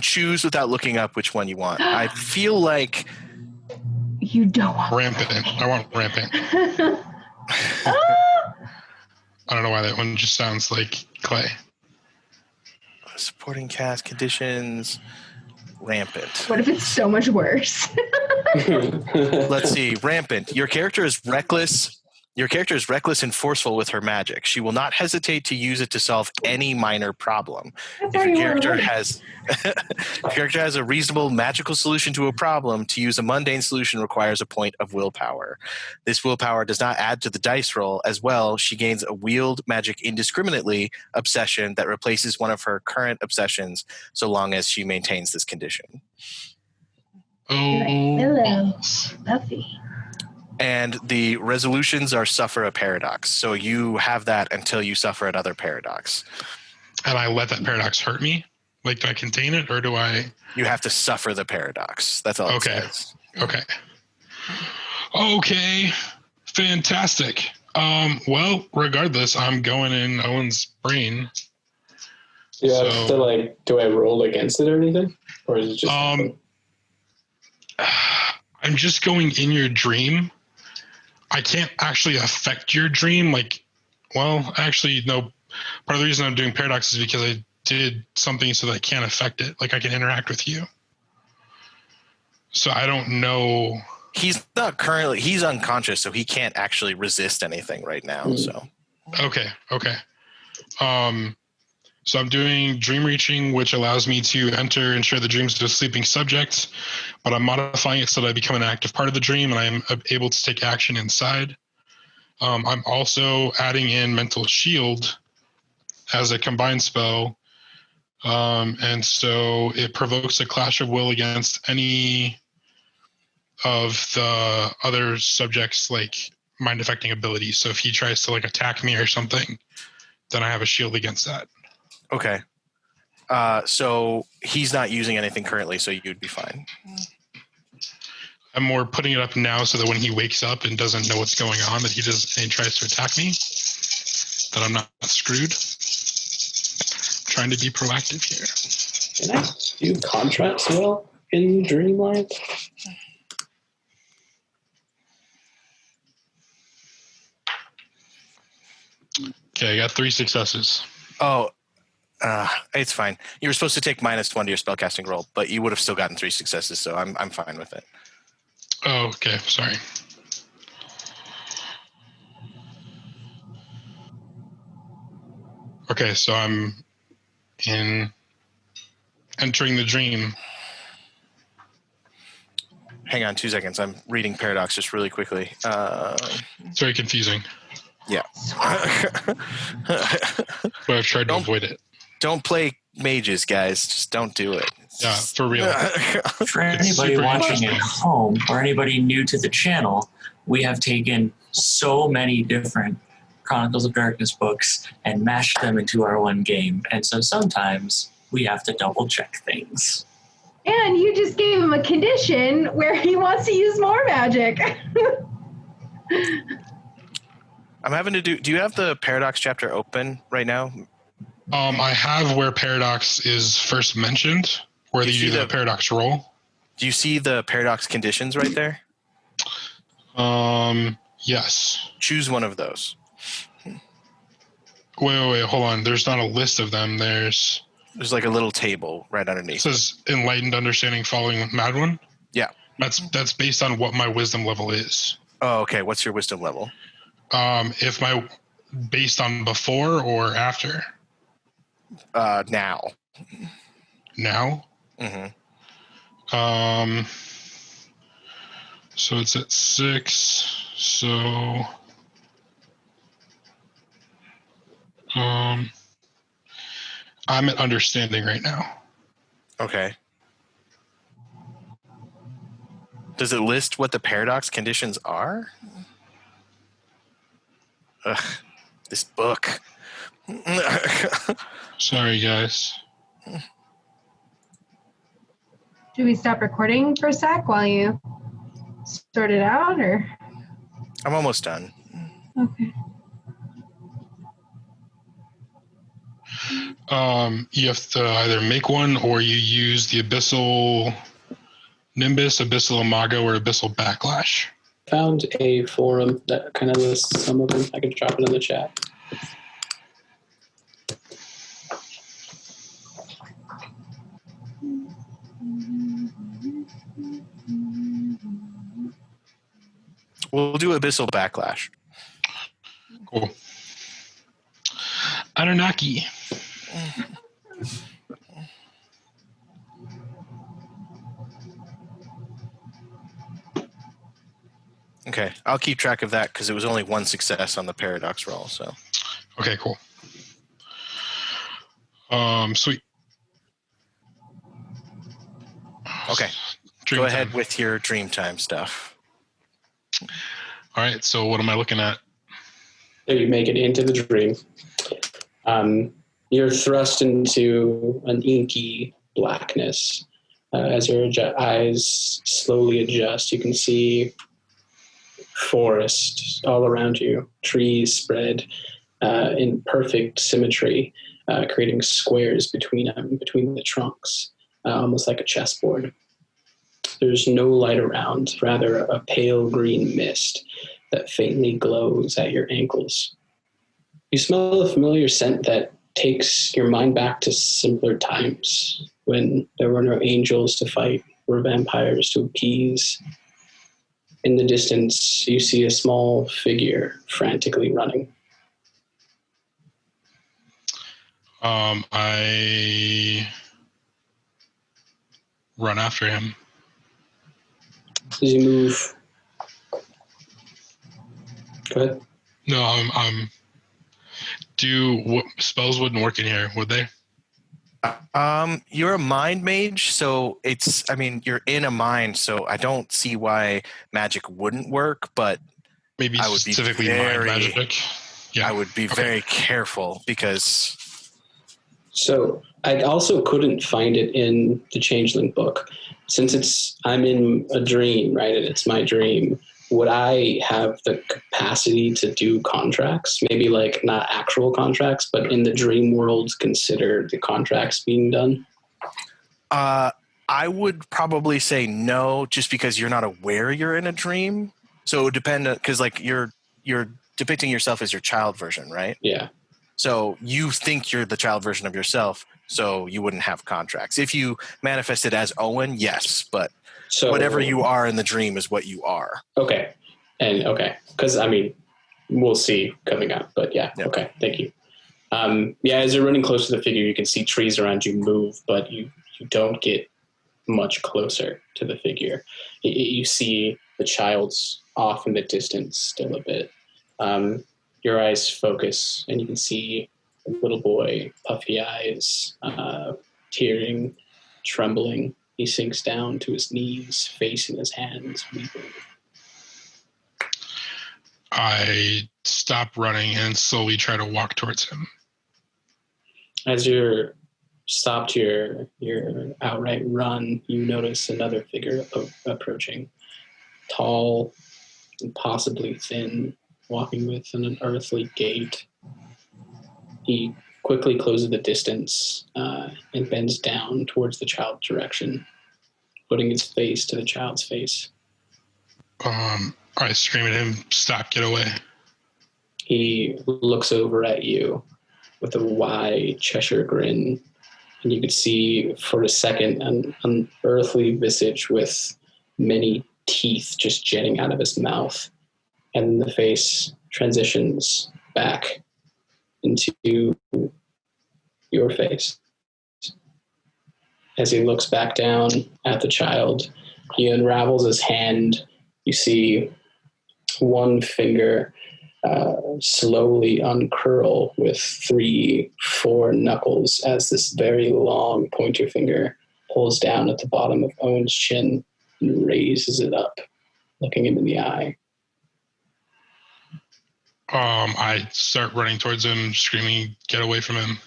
choose without looking up which one you want. I feel like you don't want rampant. I want rampant. I don't know why that one just sounds like clay. Supporting cast conditions, rampant. What if it's so much worse? Let's see. Rampant. Your character is reckless. Your character is reckless and forceful with her magic. She will not hesitate to use it to solve any minor problem. If your character has a reasonable magical solution to a problem, to use a mundane solution requires a point of willpower. This willpower does not add to the dice roll. As well, she gains a wield magic indiscriminately obsession that replaces one of her current obsessions so long as she maintains this condition. Oh. Hello, Buffy. And the resolutions are suffer a paradox. So you have that until you suffer another paradox. And I let that paradox hurt me? Like, do I contain it or do I? You have to suffer the paradox. That's all it says. Okay. Fantastic. Well, regardless, I'm going in Owen's brain. Do you have to, do I roll against it or anything? Or is it just... I'm just going in your dream. I can't actually affect your dream. Actually, no. Part of the reason I'm doing paradox is because I did something so that I can't affect it. Like, I can interact with you. So I don't know. He's unconscious, so he can't actually resist anything right now. So. Okay. So I'm doing dream reaching, which allows me to enter and share the dreams of a sleeping subject, but I'm modifying it so that I become an active part of the dream and I'm able to take action inside. I'm also adding in mental shield as a combined spell. And so it provokes a clash of will against any of the other subjects, mind affecting abilities. So if he tries to attack me or something, then I have a shield against that. Okay. So he's not using anything currently, so you'd be fine. I'm more putting it up now so that when he wakes up and doesn't know what's going on, that he tries to attack me, that I'm not screwed. I'm trying to be proactive here. Can I do contract spell in Dreamlight? Okay, I got 3 successes. Oh, it's fine. You were supposed to take -1 to your spellcasting roll, but you would have still gotten 3 successes, so I'm fine with it. Oh, okay. Sorry. Okay, so I'm entering the dream. Hang on 2 seconds. I'm reading Paradox just really quickly. It's very confusing, Yeah. but I've tried to avoid it. Don't play mages, guys. Just don't do it. Yeah, for real. For anybody watching at home or anybody new to the channel, we have taken so many different Chronicles of Darkness books and mashed them into our one game. And so sometimes we have to double check things. And you just gave him a condition where he wants to use more magic. I'm having to do you have the Paradox chapter open right now? I have where Paradox is first mentioned, where you do the Paradox roll. Do you see the Paradox conditions right there? Yes. Choose one of those. Wait, hold on. There's not a list of them. There's like a little table right underneath. It says enlightened understanding following Mad One. Yeah. That's based on what my wisdom level is. Oh, okay. What's your wisdom level? Based on before or after? Now. Now? Mm-hmm. So it's at 6. So I'm at understanding right now. Okay. Does it list what the Paradox conditions are? Ugh, this book. Sorry, guys. Should we stop recording for a sec while you sort it out, or? I'm almost done. Okay. You have to either make one or you use the Abyssal Nimbus, Abyssal Imago, or Abyssal Backlash. Found a forum that kind of lists some of them. I could drop it in the chat. We'll do Abyssal Backlash. Cool. Anunnaki. Okay, I'll keep track of that because it was only 1 success on the Paradox roll. So. Okay, cool. Sweet. Okay. Go ahead with your Dreamtime stuff. All right, so what am I looking at? So you make it into the dream. You're thrust into an inky blackness. As your eyes slowly adjust, you can see forest all around you, trees spread in perfect symmetry, creating squares between the trunks, almost like a chessboard. There's no light around, rather a pale green mist that faintly glows at your ankles. You smell a familiar scent that takes your mind back to simpler times when there were no angels to fight or vampires to appease. In the distance, you see a small figure frantically running. I run after him. As you move, go ahead. No, what spells wouldn't work in here, would they? You're a mind mage, so you're in a mind, so I don't see why magic wouldn't work, but maybe I would specifically be mind magic. Yeah. I would be very careful because. So I also couldn't find it in the Changeling book. Since I'm in a dream, right, and it's my dream, would I have the capacity to do contracts? Maybe like not actual contracts, but in the dream world, consider the contracts being done? I would probably say no, just because you're not aware you're in a dream. So it would depend, because like you're depicting yourself as your child version, right? Yeah. So you think you're the child version of yourself, so you wouldn't have contracts. If you manifested as Owen, yes, but So whatever you are in the dream is what you are. Okay. And okay. Because I mean, we'll see coming up, but yeah. Yep. Okay. Thank you. Yeah, as you're running close to the figure, you can see trees around you move, but you don't get much closer to the figure. You see the child's off in the distance still a bit. Your eyes focus, and you can see a little boy, puffy eyes, tearing, trembling. He sinks down to his knees, face in his hands, weeping. I stop running and slowly try to walk towards him. As you're stopped your outright run, you notice another figure approaching, tall and possibly thin, walking with an unearthly gait. He quickly closes the distance and bends down towards the child's direction, putting his face to the child's face. I scream at him, "Stop, get away." He looks over at you with a wide Cheshire grin, and you could see for a second an unearthly visage with many teeth just jetting out of his mouth. And the face transitions back into your face. As he looks back down at the child, he unravels his hand. You see one finger slowly uncurl with 3-4 knuckles as this very long pointer finger pulls down at the bottom of Owen's chin and raises it up, looking him in the eye. I start running towards him, screaming, "Get away from him."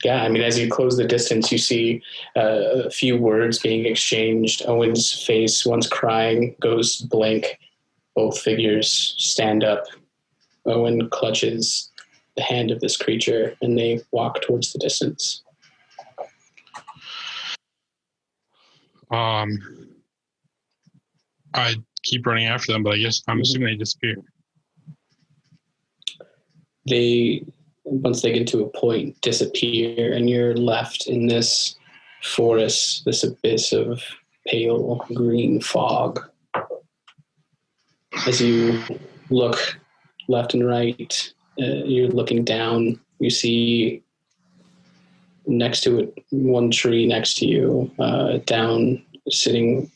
Yeah, I mean, as you close the distance, you see a few words being exchanged. Owen's face, once crying, goes blank. Both figures stand up. Owen clutches the hand of this creature, and they walk towards the distance. I keep running after them, but I guess I'm assuming they disappear. They, once they get to a point, disappear, and you're left in this forest, this abyss of pale green fog. As you look left and right, you're looking down, you see next to it, one tree next to you, down, sitting,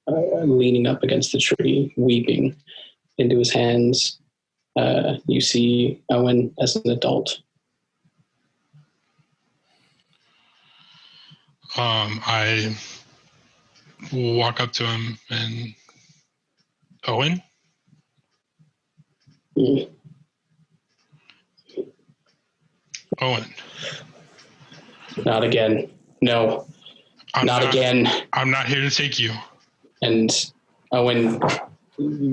leaning up against the tree, weeping into his hands. You see Owen as an adult. I walk up to him and, "Owen?" "Owen." Not again. No. Not again. I'm not here to take you. And Owen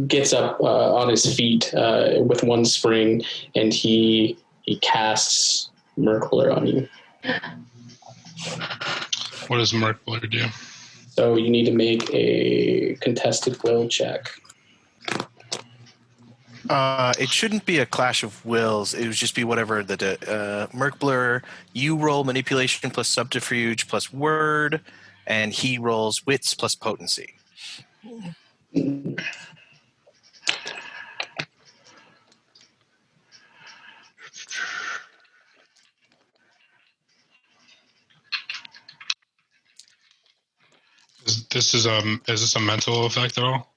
gets up on his feet with one spring, and he casts Merkler on you. What does Merkler do? So you need to make a contested will check. It shouldn't be a clash of wills. It would just be whatever the Merkblur. You roll manipulation plus subterfuge plus word, and he rolls wits plus potency. Is this a mental effect at all?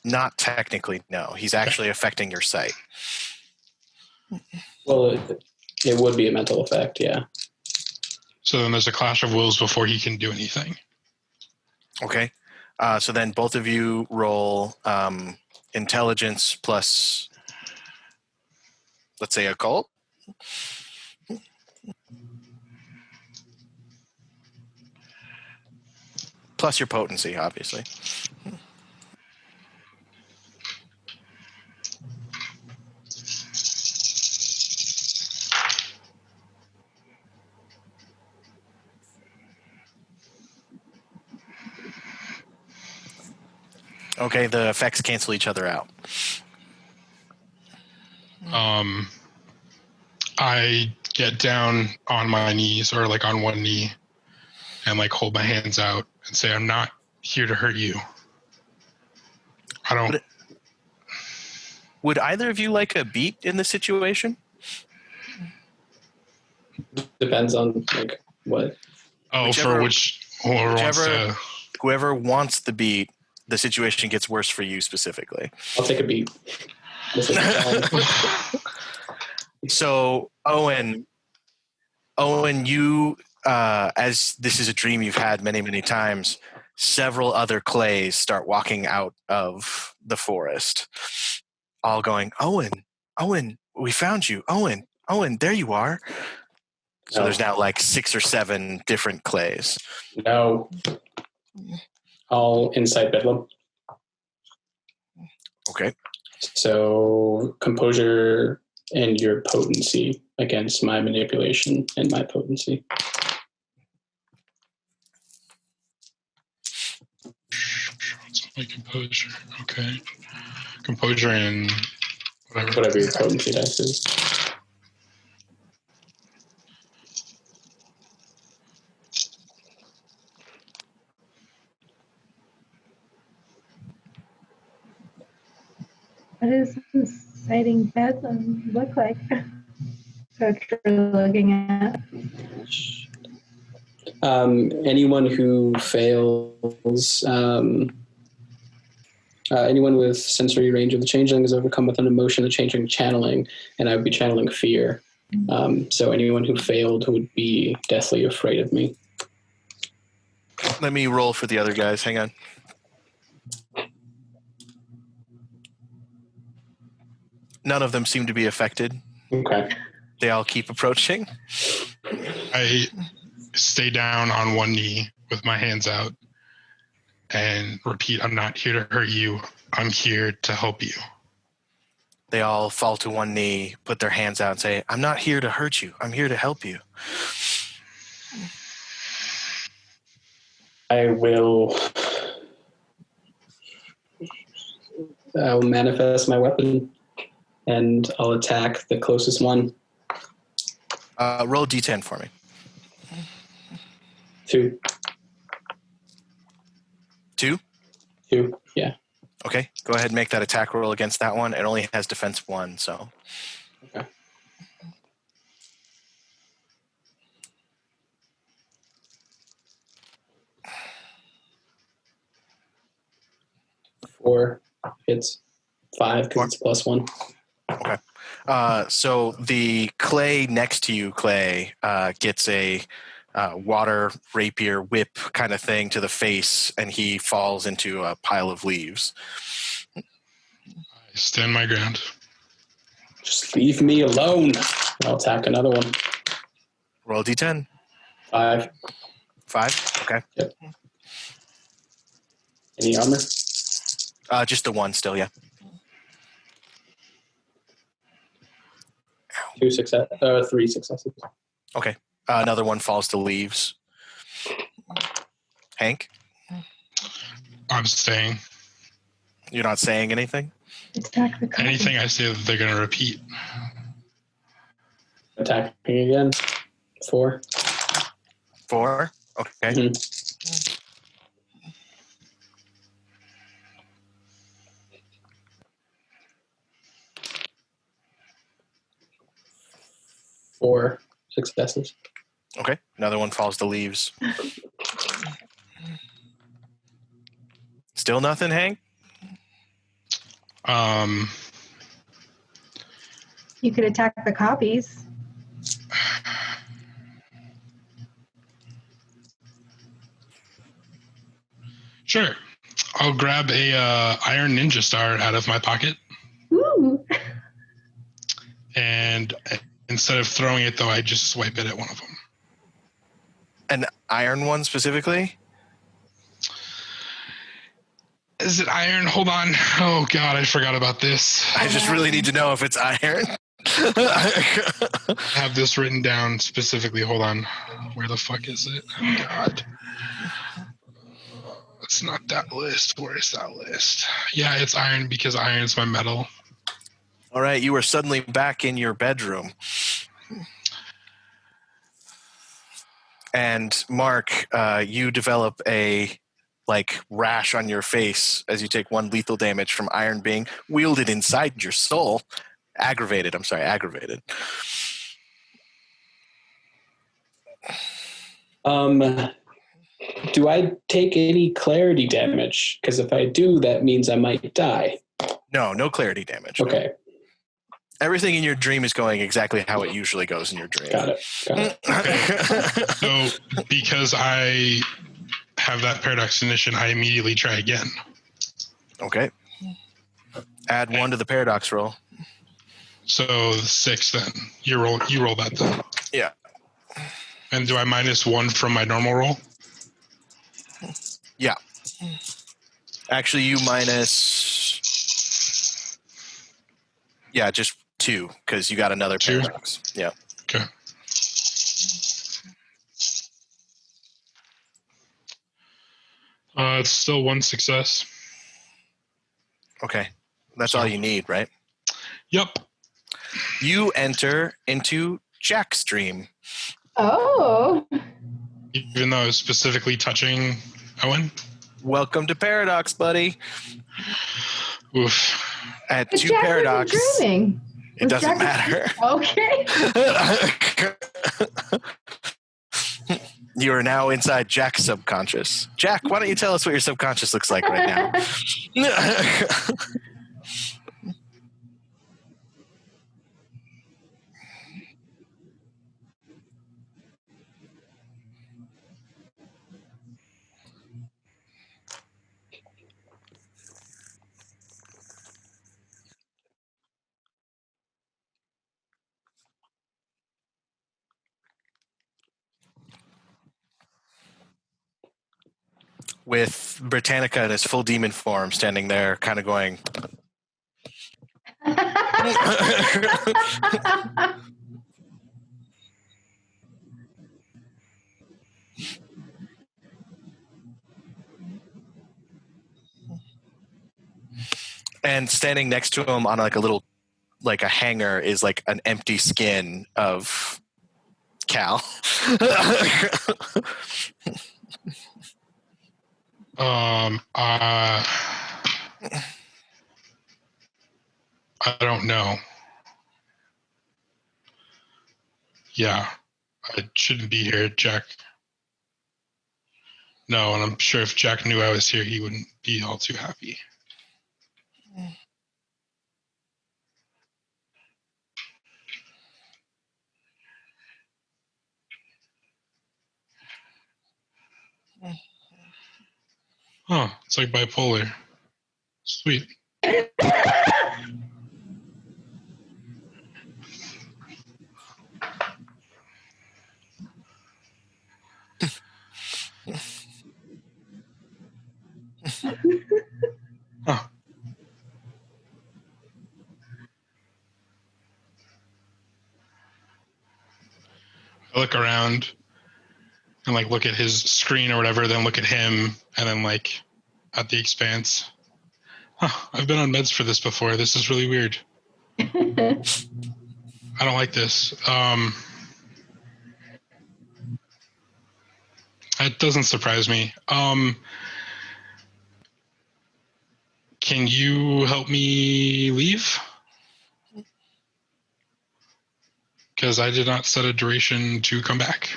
Not technically, no. He's actually affecting your sight. Well, it would be a mental effect, yeah. So then there's a clash of wills before he can do anything. Okay. So then both of you roll intelligence plus, let's say, occult. Plus your potency, obviously. Okay, the effects cancel each other out. I get down on my knees or like on one knee and like hold my hands out and say, I'm not here to hurt you. I don't. Would either of you like a beat in this situation? Depends on like what. Oh, Whichever- for whoever wants the beat, the situation gets worse for you specifically. I'll take a beat. So, Owen, you, as this is a dream you've had many, many times, several other clays start walking out of the forest, all going, Owen, we found you. Owen, there you are. So there's now like 6 or 7 different clays. No. All inside Bedlam. Okay. So composure and your potency against my manipulation and my potency. My composure. Okay. Composure and Whatever your potency dice is. What does this exciting bedlam look like? That's what you're looking at. Anyone who fails, anyone with sensory range of the changeling is overcome with an emotion of the changeling channeling, and I would be channeling fear. So anyone who failed would be deathly afraid of me. Let me roll for the other guys. Hang on. None of them seem to be affected. Okay. They all keep approaching. I stay down on one knee with my hands out and repeat, I'm not here to hurt you. I'm here to help you. They all fall to one knee, put their hands out and say, I'm not here to hurt you. I'm here to help you. I'll manifest my weapon and I'll attack the closest one. Roll D10 for me. 2. 2? 2, yeah. Okay, go ahead and make that attack roll against that one. It only has defense 1, so. Okay. Four hits. 5 because it's +1. Okay. So the clay next to you, Clay, gets a water rapier whip kind of thing to the face, and he falls into a pile of leaves. I stand my ground. Just leave me alone. I'll attack another one. Roll D10. 5. 5? Okay. Yep. Any armor? Just the one still, yeah. 3 successes. Okay. Another one falls to leaves. Hank? I'm staying. You're not saying anything? Attack the copy. Anything I say, they're going to repeat. Attacking again. 4. 4? Okay. Mm-hmm. 4 successes. Okay. Another one falls to leaves. Still nothing, Hank? You could attack the copies. Sure. I'll grab a Iron Ninja Star out of my pocket. Ooh. And instead of throwing it, though, I just swipe it at one of them. An iron one specifically? Is it iron? Hold on. Oh, God, I forgot about this. I just really need to know if it's iron. I have this written down specifically. Hold on. Where the fuck is it? Oh, God. Let's It's not that list. Where is that list? Yeah, it's iron because iron's my metal. All right, you are suddenly back in your bedroom. And Mark, you develop a rash on your face as you take 1 lethal damage from iron being wielded inside your soul. Aggravated. Do I take any clarity damage? Because if I do, that means I might die. No clarity damage. Okay. Everything in your dream is going exactly how it usually goes in your dream. Got it. Okay. So because I have that paradox ignition, I immediately try again. Okay. Add 1 to the paradox roll. So 6 then. You roll that then. Yeah. And do I -1 from my normal roll? Yeah. Actually, you minus... Yeah, just 2, because you got another 2? paradox. Yeah. Okay. It's still 1 success. Okay. That's all you need, right? Yep. You enter into Jack's dream. Oh. Even though I was specifically touching Owen. Welcome to Paradox, buddy. Oof. At But 2 Jack paradox, wasn't dreaming. it doesn't matter. Okay. You are now inside Jack's subconscious. Jack, why don't you tell us what your subconscious looks like right now? With Britannica in his full demon form standing there, kind of going... And standing next to him on a hanger is an empty skin of Cal. I don't know. Yeah, I shouldn't be here, Jack. No, and I'm sure if Jack knew I was here, he wouldn't be all too happy. Oh, it's like bipolar. Sweet. Huh. I look around and look at his screen or whatever, then look at him and then at the expanse. Huh, I've been on meds for this before. This is really weird. I don't like this. It doesn't surprise me. Can you help me leave? Because I did not set a duration to come back.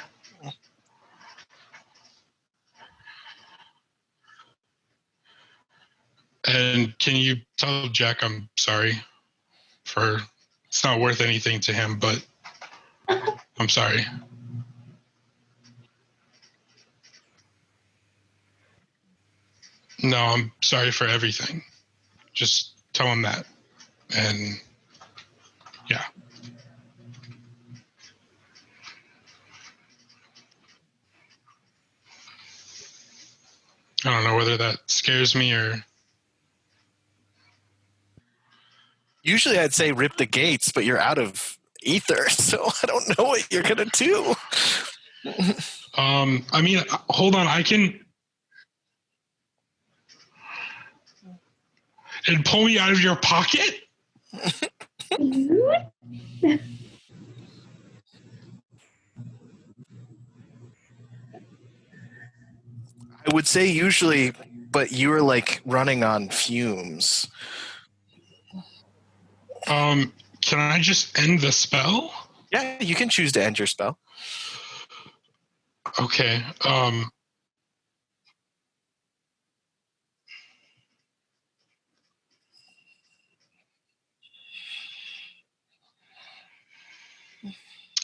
And can you tell Jack I'm sorry for, it's not worth anything to him, but I'm sorry. No, I'm sorry for everything. Just tell him that. And yeah. I don't know whether that scares me or... Usually I'd say rip the gates, but you're out of ether, so I don't know what you're going to do. I mean, hold on. I can... and pull me out of your pocket? I would say usually, but you were like running on fumes. Can I just end the spell? Yeah, you can choose to end your spell. Okay.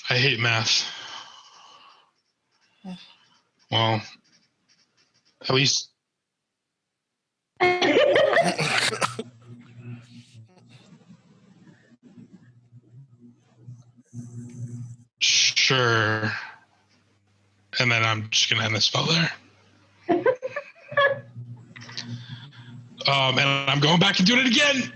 I hate math. Well, at least sure. And then I'm just gonna end the spell there. And I'm going back and doing it again.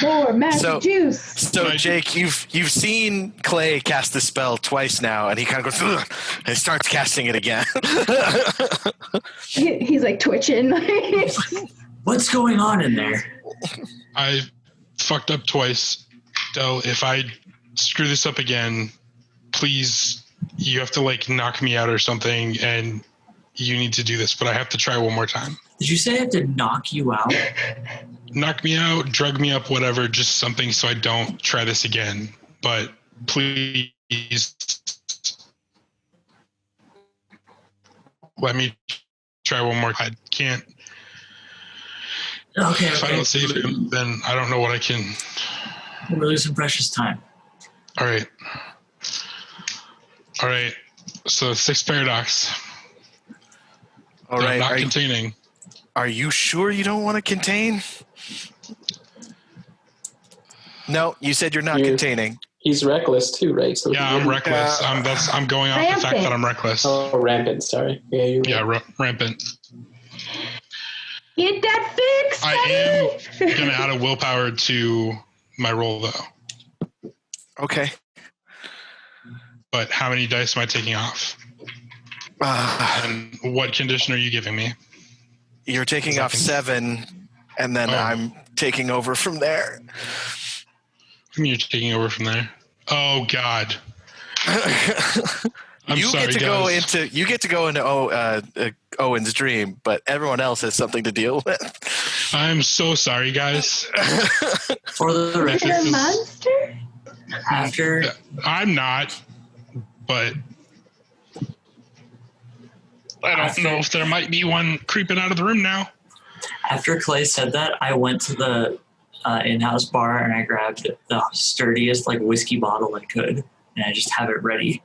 More magic juice. So Jake, you've seen Clay cast the spell twice now, and he kind of goes ugh, and starts casting it again. He's like twitching. What's going on in there? I fucked up twice. So if I screw this up again, please, you have to like knock me out or something, and you need to do this, but I have to try one more time. Did you say I have to knock you out? Knock me out, drug me up, whatever, just something so I don't try this again. But please let me try one more. I can't. Okay. If I don't save him, then I don't know what I can. We're losing precious time. All right. So 6 paradox. All right. Not containing. Are you sure you don't want to contain? No, you said you're not containing. He's reckless too, right? So yeah, I'm reckless. I'm going off the fact that I'm reckless. Oh, rampant. Sorry. Rampant. Get that fixed. I am gonna add a willpower to my roll though. Okay. But how many dice am I taking off? And what condition are you giving me? You're taking off 7, and then I'm taking over from there. You're taking over from there. Oh God. You get to go into Owen's dream, but everyone else has something to deal with. I'm so sorry, guys. For the record, you're a monster? After I'm not, but I don't know if there might be one creeping out of the room now. After Clay said that, I went to the in-house bar and I grabbed the sturdiest like whiskey bottle I could, and I just have it ready.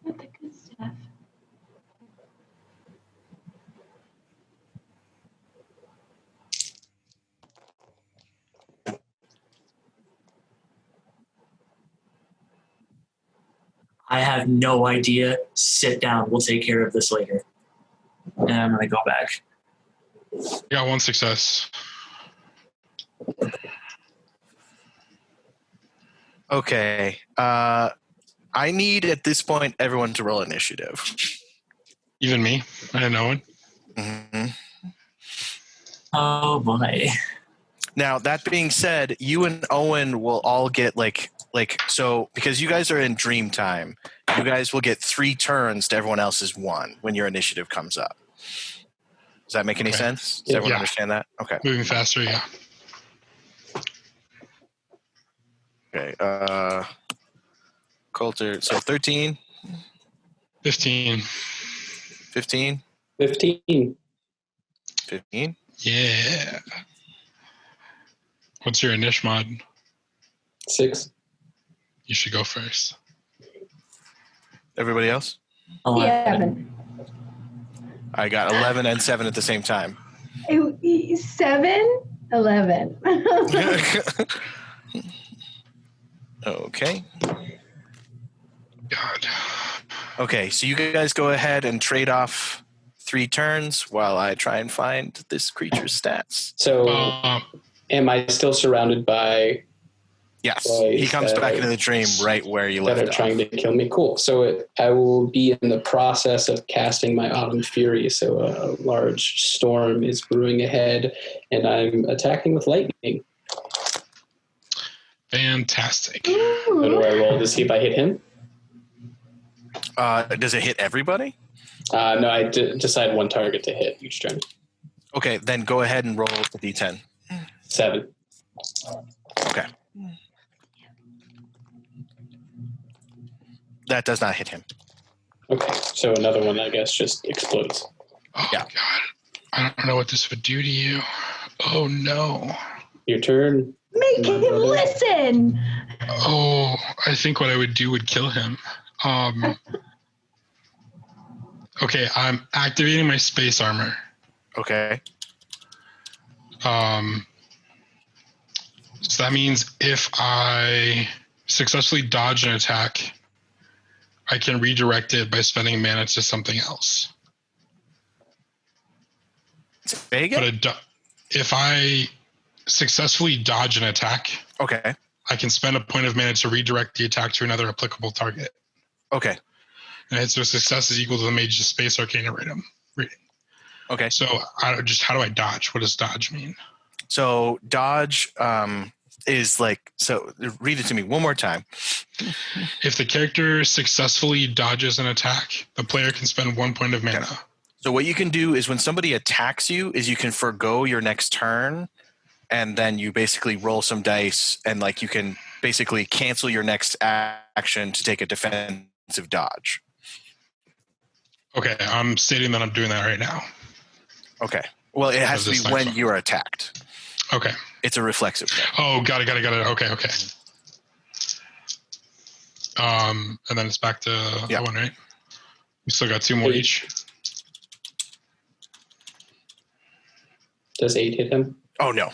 What the good stuff. I have no idea. Sit down. We'll take care of this later. And I'm going to go back. I got 1 success. Okay. I need at this point everyone to roll initiative. Even me? I didn't know it. Mm-hmm. Oh boy. Now, that being said, you and Owen will all get so because you guys are in dream time, you guys will get 3 turns to everyone else's 1 when your initiative comes up. Does that make any sense? Does everyone understand that? Okay. Moving faster, yeah. Okay. Coulter, so 13? 15. 15? 15. 15? Yeah. What's your initial mod? 6. You should go first. Everybody else? 11. I got 11 and 7 at the same time. 7? 11. Okay. God. Okay, so you guys go ahead and trade off 3 turns while I try and find this creature's stats. So am I still surrounded by Yes, boys he comes that back are- into the dream right where you that left are off. trying to kill me. Cool. So I will be in the process of casting my Autumn Fury. So a large storm is brewing ahead, and I'm attacking with lightning. Fantastic. So do I roll to see if I hit him? Does it hit everybody? No, I decide one target to hit each turn. Okay, then go ahead and roll the d10. 7. Okay. That does not hit him. Okay, so another one, I guess, just explodes. Oh, Yeah. God. I don't know what this would do to you. Oh, no. Your turn. Make him listen. Oh, I think what I would do would kill him. Okay, I'm activating my space armor. Okay. So that means if I successfully dodge an attack, I can redirect it by spending mana to something else. Say again? But if I successfully dodge an attack, Okay. I can spend a point of mana to redirect the attack to another applicable target. Okay. And so success is equal to the Mage's Space Arcana rating. Okay. So how do I dodge? What does dodge mean? So dodge is like, so read it to me one more time. If the character successfully dodges an attack, the player can spend 1 point of mana. So what you can do is when somebody attacks you is you can forgo your next turn and then you basically roll some dice and like you can basically cancel your next action to take a defensive dodge. Okay, I'm stating that I'm doing that right now. Okay. Well, it has to be when you are attacked. Okay. It's a reflexive thing. Oh, got it. Okay. And then it's back to that one, right? We still got 2 more each. Does 8 hit him? Oh, no.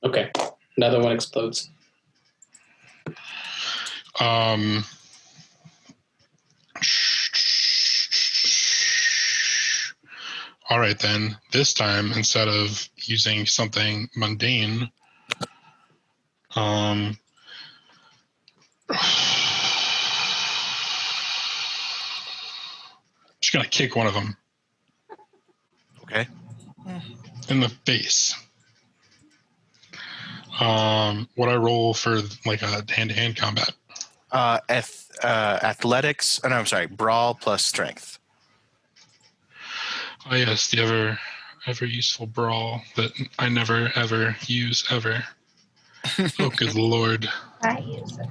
Okay. Another one explodes. All right, then. This time, instead of using something mundane, just gonna kick one of them. Okay. In the face. What I roll for like a hand-to-hand combat? Athletics. Oh, no, I'm sorry. Brawl plus strength. Oh yes, the ever useful brawl that I never ever use ever. Oh good lord. I use it.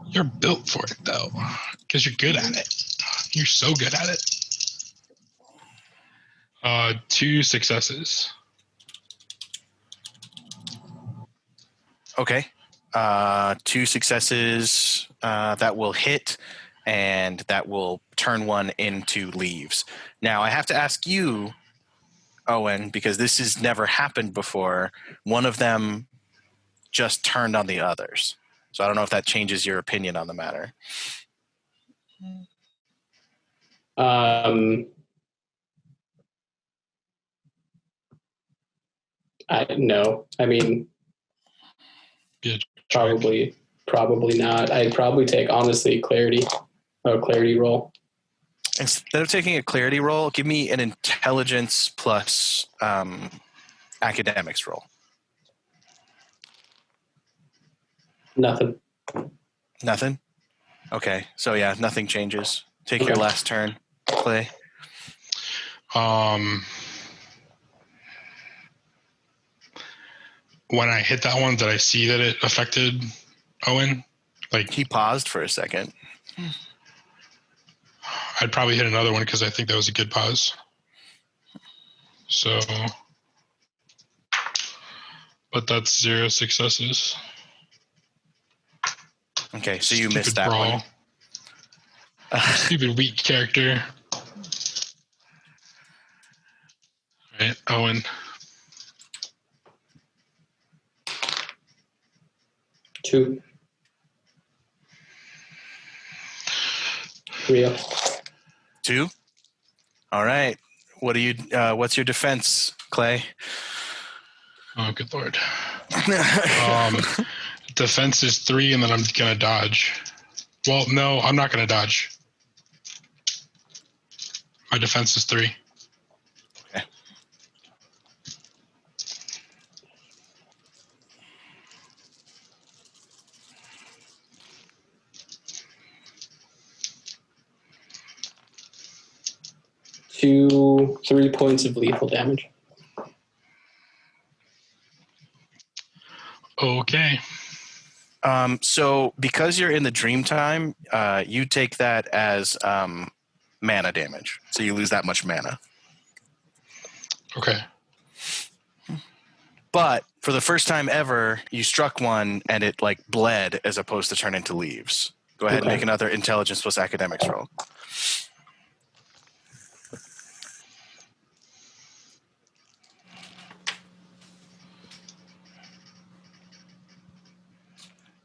You're built for it though, because you're good at it. You're so good at it. 2 successes. Okay. 2 successes. That will hit, and that will turn one into leaves. Now, I have to ask you, Owen, because this has never happened before. One of them just turned on the others. So I don't know if that changes your opinion on the matter. No. I mean, Yeah, probably not. I'd probably take, honestly, clarity roll. Instead of taking a clarity roll, give me an intelligence plus academics roll. Nothing. Nothing? Okay. So yeah, nothing changes. Take your Okay. last turn. Play. When I hit that one, did I see that it affected Owen? Like He paused for a second. I'd probably hit another one because I think that was a good pause. So, but that's 0 successes. Okay, so you Stupid missed that brawl. one. Stupid weak character. All right, Owen. Two. Real. 2? All right. What do you? What's your defense, Clay? Oh, good lord. Defense is 3, and then I'm gonna dodge. Well, no, I'm not gonna dodge. My defense is 3. Okay. To 3 points of lethal damage. Okay. So because you're in the dream time, you take that as mana damage. So you lose that much mana. Okay. But for the first time ever, you struck one and it like bled as opposed to turn into leaves. Go ahead and make another intelligence plus academics roll.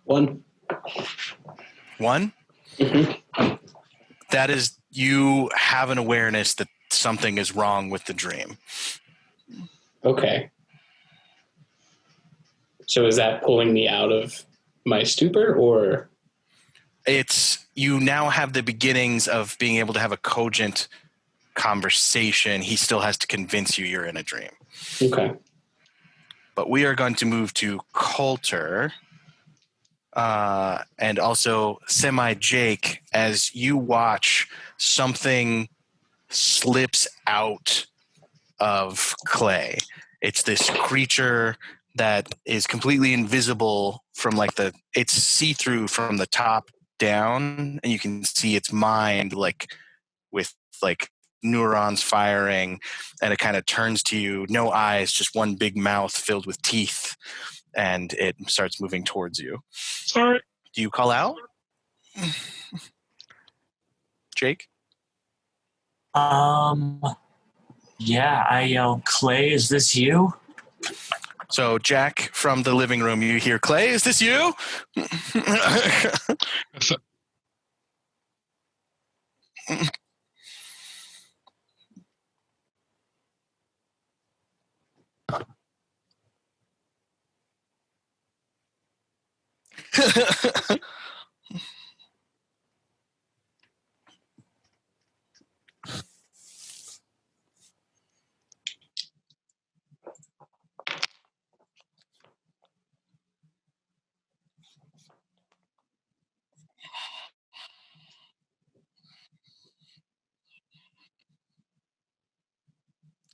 One. Mm-hmm. That is, you have an awareness that something is wrong with the dream. Okay. So is that pulling me out of my stupor, or? It's, you now have the beginnings of being able to have a cogent conversation. He still has to convince you you're in a dream. Okay. But we are going to move to Coulter and also Semi-Jake as you watch something slips out of Clay. It's this creature that is completely invisible from like it's see-through from the top down, and you can see its mind like with like neurons firing, and it kind of turns to you, no eyes, just one big mouth filled with teeth, and it starts moving towards you. Sorry. Do you call out? Jake? Yeah, I yell, Clay, is this you? So Jack, from the living room, you hear, Clay, is this you?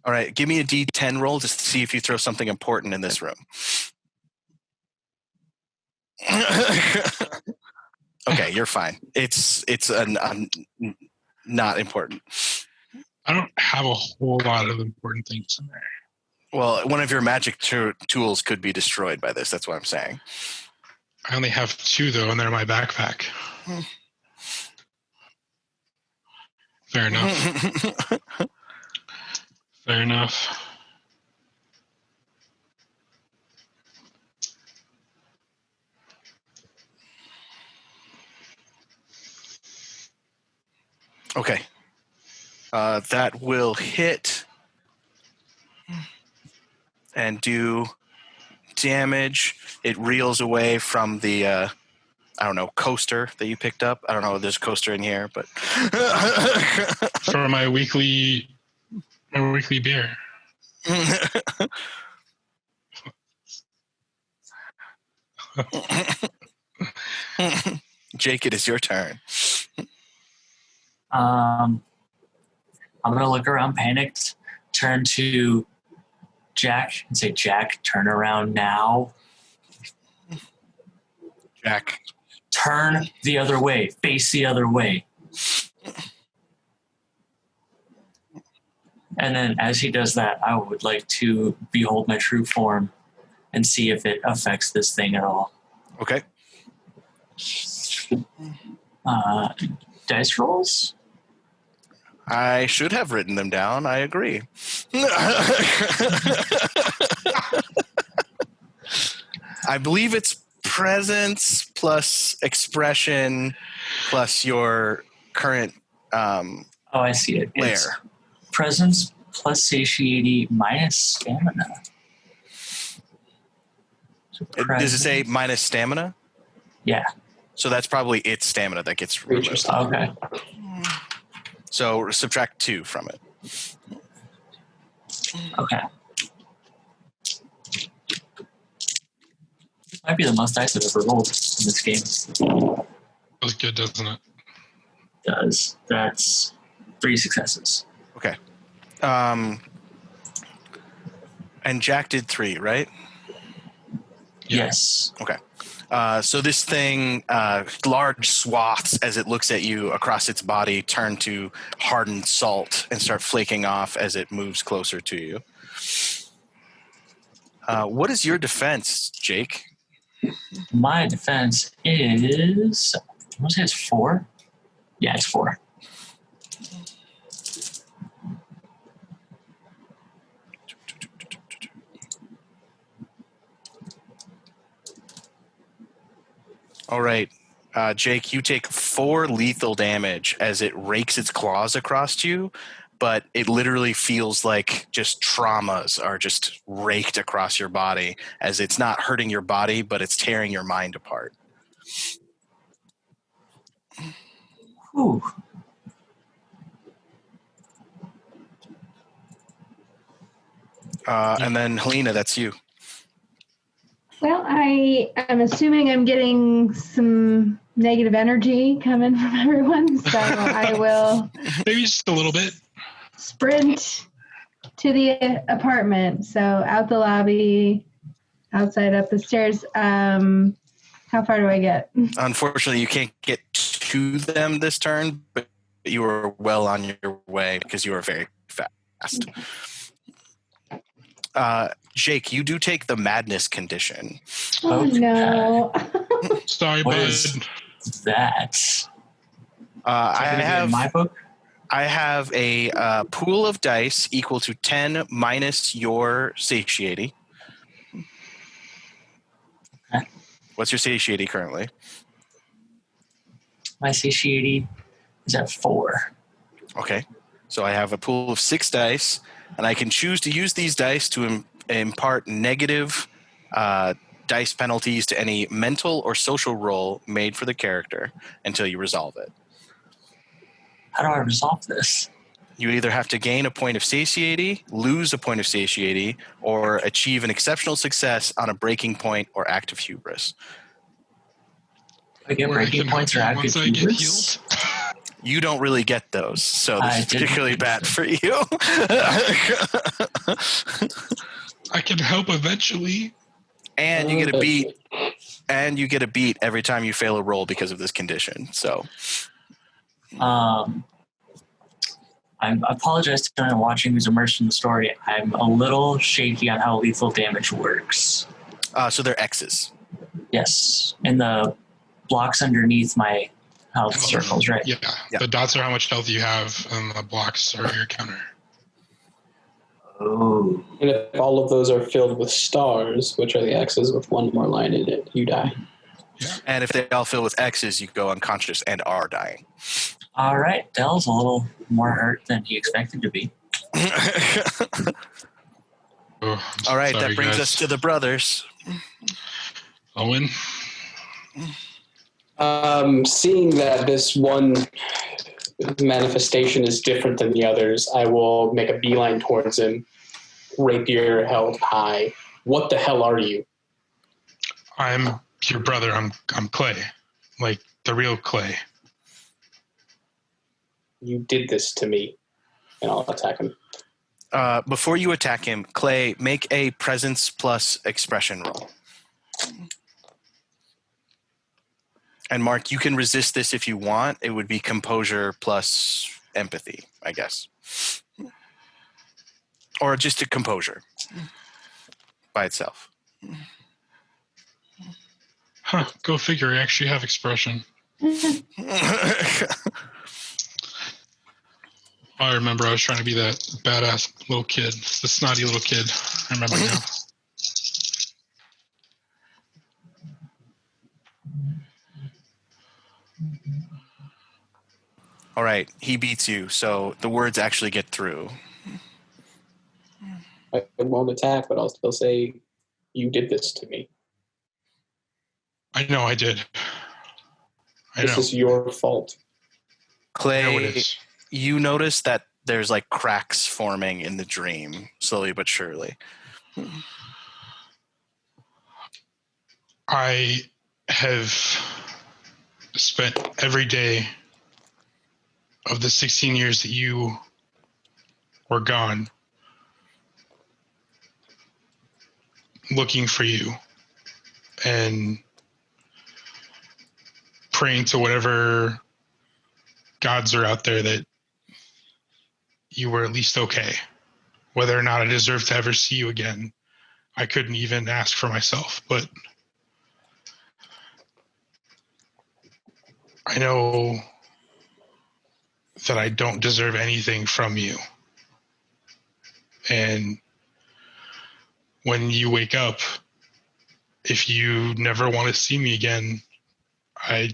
All right, give me a D10 roll just to see if you throw something important in this room. Okay, you're fine. It's not important. I don't have a whole lot of important things in there. Well, one of your magic tools could be destroyed by this. That's what I'm saying. I only have 2, though, and they're in my backpack. Fair enough. Fair enough. Okay. That will hit and do damage. It reels away from the, I don't know, coaster that you picked up. I don't know if there's a coaster in here, but... For my weekly beer. Jake, it is your turn. I'm going to look around panicked, turn to Jack and say, Jack, turn around now. Jack. Turn the other way. Face the other way. And then as he does that, I would like to behold my true form and see if it affects this thing at all. Okay. Dice rolls? I should have written them down. I agree. I believe it's presence plus expression plus your current I see it. lair. It's presence plus satiety minus stamina. Does it say minus stamina? Yeah. So that's probably its stamina that gets removed. Okay. So subtract 2 from it. Okay. Might be the most dice I've ever rolled in this game. Feels good, doesn't it? Does. That's 3 successes. Okay. And Jack did 3, right? Yes. Okay. So this thing, large swaths as it looks at you across its body turn to hardened salt and start flaking off as it moves closer to you. What is your defense, Jake? My defense is, I want to say it's 4. Yeah, it's 4. All right. Jake, you take 4 lethal damage as it rakes its claws across you, but it literally feels like just traumas are just raked across your body as it's not hurting your body, but it's tearing your mind apart. Whew. And then Helena, that's you. Well, I am assuming I'm getting some negative energy coming from everyone, so I will Maybe just a little bit. sprint to the apartment. So out the lobby, outside up the stairs. How far do I get? Unfortunately, you can't get to them this turn, but you were well on your way because you were very fast. Jake, you do take the madness condition. Oh, no. Sorry, What bud. is that? In my book? I have a pool of dice equal to 10 minus your satiety. Okay. What's your satiety currently? My satiety is at 4. Okay. So I have a pool of 6 dice, and I can choose to use these dice to impart negative dice penalties to any mental or social roll made for the character until you resolve it. How do I resolve this? You either have to gain a point of satiety, lose a point of satiety, or achieve an exceptional success on a breaking point or act of hubris. Do I get breaking points or active once I get hubris? healed. You don't really get those, so this is particularly bad for you. I can help eventually. And you get a beat. And you get a beat every time you fail a roll because of this condition. So, I apologize to anyone watching who's immersed in the story. I'm a little shaky on how lethal damage works. so they're X's. Yes, and the blocks underneath my health circles, right? Yeah. The dots are how much health you have, and the blocks are your counter. Oh. And if all of those are filled with stars, which are the X's with one more line in it, you die. Yeah. And if they all fill with X's, you go unconscious and are dying. All right, Dell's a little more hurt than he expected to be. All right, that brings us to the brothers. Owen? Seeing that this one manifestation is different than the others, I will make a beeline towards him, rapier held high. What the hell are you? I'm your brother. I'm Clay. Like the real Clay. You did this to me. And I'll attack him. Before you attack him, Clay, make a presence plus expression roll. And Mark, you can resist this if you want. It would be composure plus empathy, I guess. Or just a composure by itself. Huh, go figure. I actually have expression. I remember I was trying to be that badass little kid, the snotty little kid. I remember now. All right, he beats you, so the words actually get through. I won't attack, but I'll still say, you did this to me. I know I did. This is your fault. Clay, I know it is. you notice that there's like cracks forming in the dream, slowly but surely. I have spent every day of the 16 years that you were gone looking for you and praying to whatever gods are out there that you were at least okay. Whether or not I deserve to ever see you again, I couldn't even ask for myself. But I know that I don't deserve anything from you. And when you wake up, if you never want to see me again, I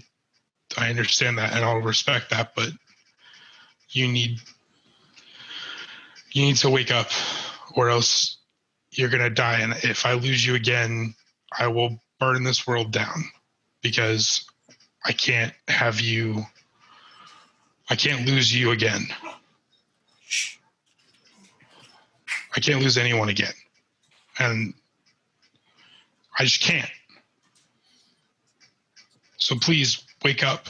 understand that and I'll respect that, but you need to wake up or else you're going to die. And if I lose you again, I will burn this world down because I can't lose you again. I can't lose anyone again. And I just can't. So please wake up.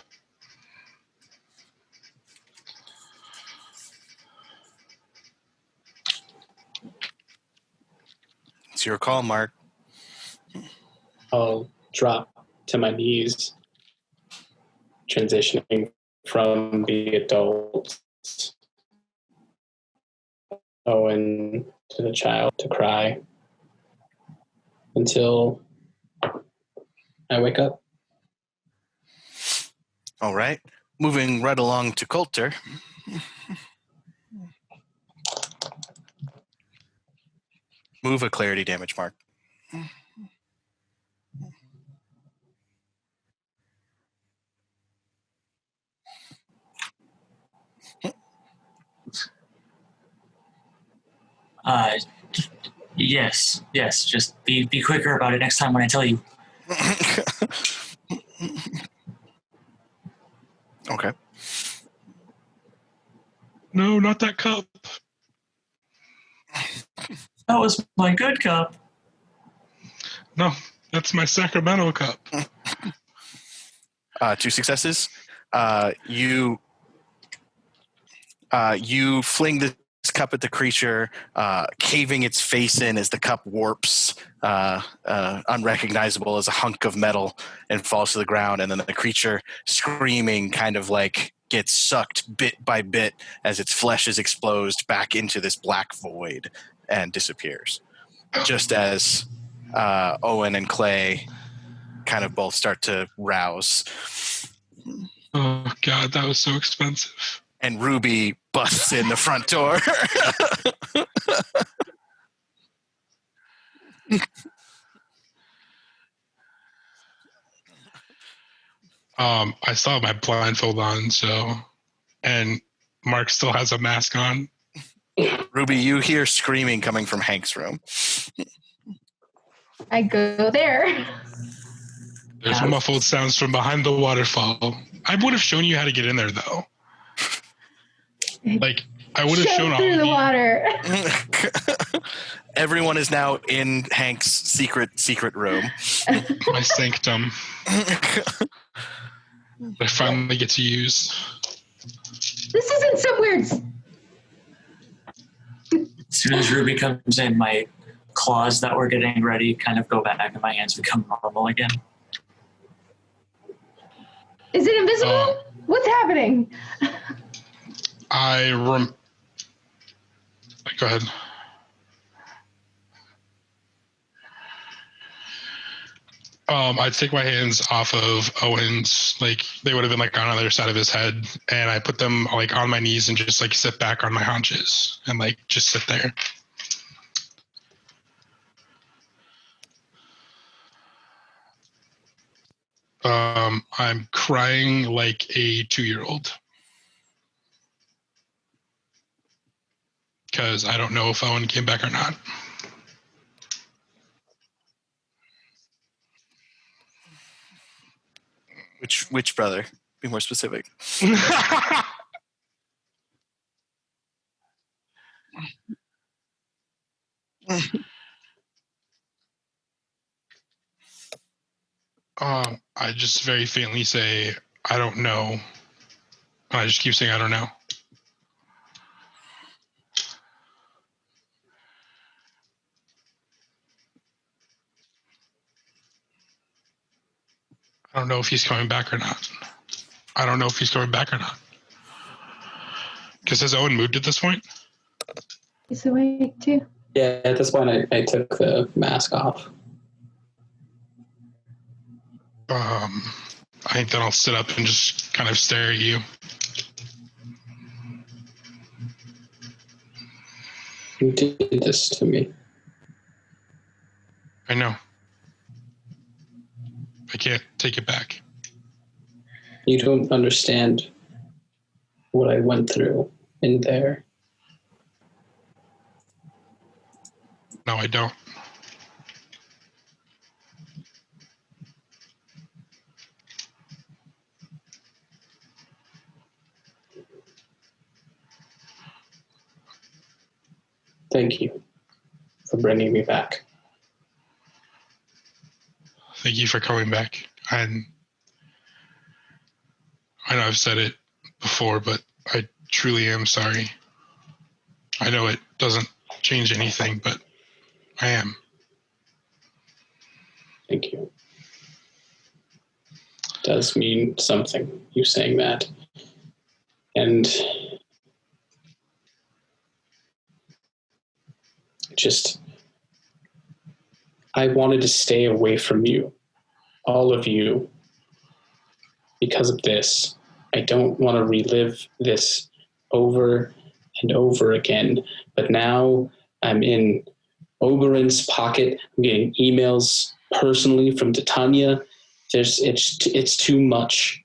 It's your call, Mark. I'll drop to my knees, transitioning from the adult Owen to the child to cry until I wake up. All right. Moving right along to Coulter. Move a clarity damage mark. Yes. Just be quicker about it next time when I tell you. Okay. No, not that cup. That was my good cup. No, that's my Sacramento cup. 2 successes. You fling this cup at the creature, caving its face in as the cup warps, unrecognizable as a hunk of metal, and falls to the ground. And then the creature, screaming, kind of like gets sucked bit by bit as its flesh is exposed back into this black void and disappears. Just as Owen and Clay kind of both start to rouse. Oh, God, that was so expensive. And Ruby busts in the front door. I still have my blindfold on, and Mark still has a mask on. Ruby, you hear screaming coming from Hank's room. I go there. There's muffled sounds from behind the waterfall. I would have shown you how to get in there, though. Like, I would have shown all through the you. water. Everyone is now in Hank's secret room. My sanctum. I finally get to use. This isn't some weird. As soon as Ruby comes in, my claws that were getting ready kind of go back and my hands become normal again. Is it invisible? What's happening? Go ahead. I take my hands off of Owen's, like they would have been like on the other side of his head, and I put them like on my knees and just like sit back on my haunches and like just sit there. I'm crying like a 2-year-old because I don't know if Owen came back or not. Which brother? Be more specific. I just very faintly say, I don't know. I just keep saying, I don't know. I don't know if he's coming back or not. Because has Owen moved at this point? He's awake too. Yeah, at this point, I took the mask off. I think then I'll sit up and just kind of stare at you. You did this to me. I know. I can't take it back. You don't understand what I went through in there. No, I don't. Thank you for bringing me back. Thank you for coming back. And I know I've said it before, but I truly am sorry. I know it doesn't change anything, but I am. Thank you. It does mean something, you saying that. And just, I wanted to stay away from you, all of you, because of this. I don't want to relive this over and over again. But now I'm in Oberon's pocket. I'm getting emails personally from Titania. It's too much.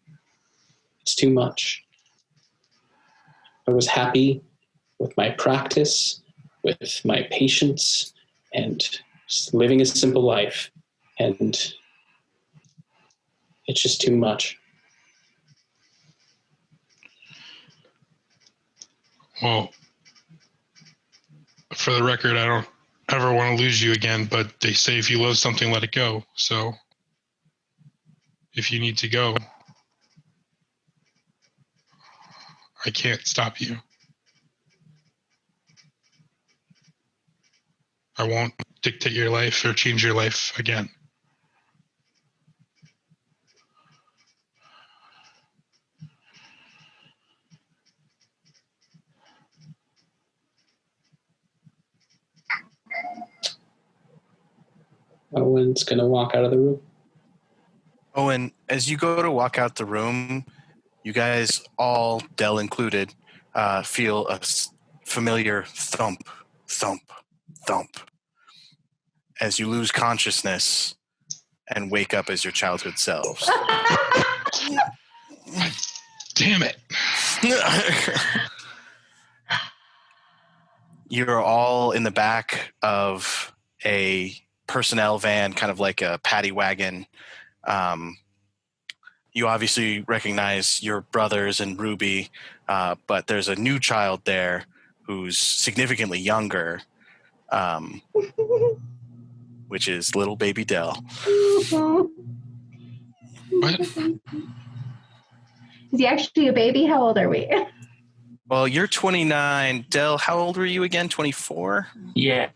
It's too much. I was happy with my practice, with my patience, and just living a simple life. And it's just too much. Well, for the record, I don't ever want to lose you again, but they say if you love something, let it go. So if you need to go, I can't stop you. I won't dictate your life or change your life again. Owen's going to walk out of the room. Owen, as you go to walk out the room, you guys all, Dell included, feel a familiar thump, thump, thump as you lose consciousness and wake up as your childhood selves. Damn it. You're all in the back of a personnel van, kind of like a paddy wagon. You obviously recognize your brothers and Ruby, but there's a new child there who's significantly younger, which is little baby Dell. What? Is he actually a baby? How old are we? Well, you're 29. Dell, how old were you again? 24? Yeah,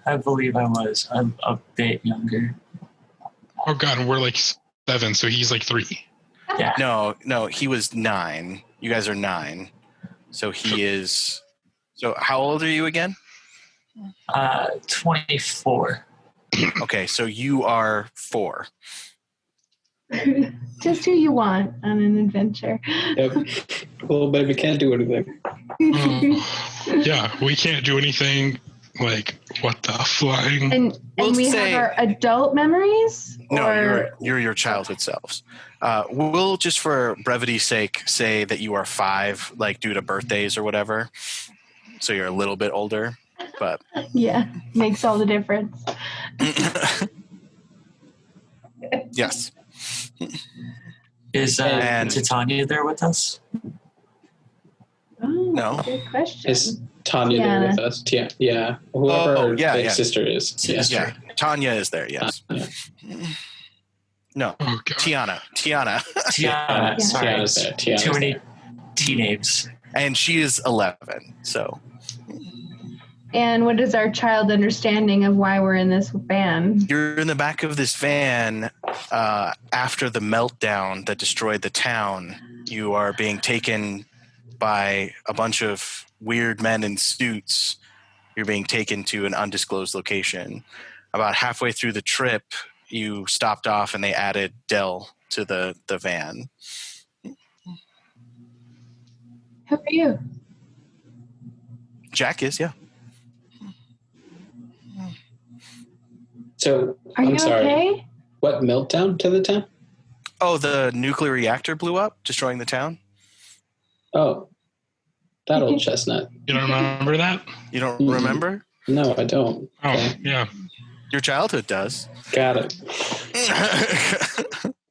I believe I was. I'm a bit younger. Oh, God, and we're like 7, so he's like 3. Yeah. No, he was 9. You guys are 9. So he is... So how old are you again? 24. Okay, so you are 4. Just who you want on an adventure. Yep. Little baby can't do anything. Yeah, we can't do anything. Like, what the flying? And We'll we say- have our adult memories? No, or... you're your childhood selves. We'll just for brevity's sake say that you are 5, like due to birthdays or whatever. So you're a little bit older, but Yeah, makes all the difference. yes. Is And- Titania there with us? Oh, No. good question. Is Tanya there with us? Yeah. Whoever her big sister is. Yeah, Tanya is there, yes. No, Oh, God. Tiana. Tiana. Yeah. Sorry. Tiana's there. Tiana's Too many there. T names. And she is 11, so. And what is our child understanding of why we're in this van? You're in the back of this van after the meltdown that destroyed the town. You are being taken by a bunch of weird men in suits. You're being taken to an undisclosed location. About halfway through the trip, you stopped off and they added Dell to the van. Who are you? Jack is, yeah. So, Are I'm you sorry. okay? What, meltdown to the town? Oh, the nuclear reactor blew up, destroying the town? Oh, that old chestnut. You don't remember that? You don't Mhm. remember? No, I don't. Oh, Okay. yeah. Your childhood does. Got it.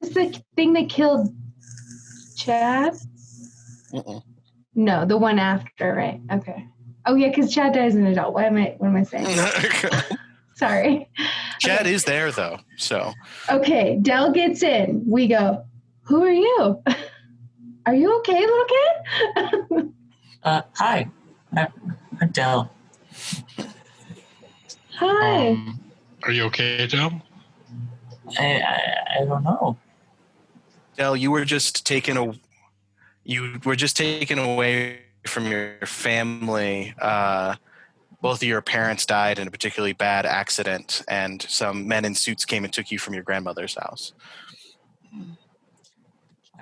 Is the thing that killed Chad? Mm-mm. No, the one after, right? Okay. Oh yeah, because Chad dies as an adult. What am I saying? Sorry. Chad Okay. is there, though, so. Okay, Dell gets in. We go, who are you? Are you okay, little kid? Hi. I'm Del. Hi. Are you okay, Del? I don't know. Dell, you were just taken away from your family. Both of your parents died in a particularly bad accident, and some men in suits came and took you from your grandmother's house.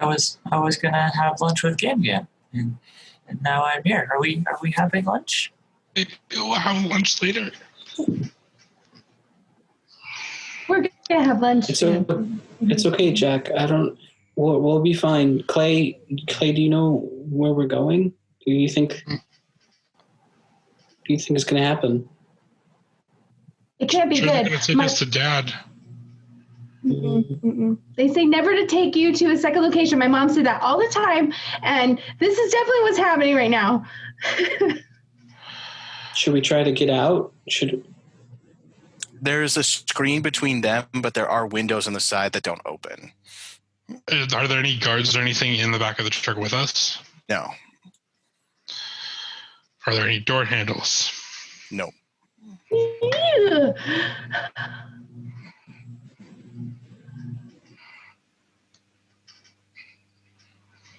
I was gonna have lunch with Gambia, and now I'm here. Are we having lunch? Maybe we'll have lunch later. We're gonna have lunch. It's okay, Jack. We'll be fine. Clay, do you know where we're going? Do you think it's going to happen? It can't be Sure, they're good. going to take us to Dad. They say never to take you to a second location. My mom said that all the time, and this is definitely what's happening right now. Should we try to get out? There's a screen between them, but there are windows on the side that don't open. Are there any guards or anything in the back of the truck with us? No. Are there any door handles? No. Ew.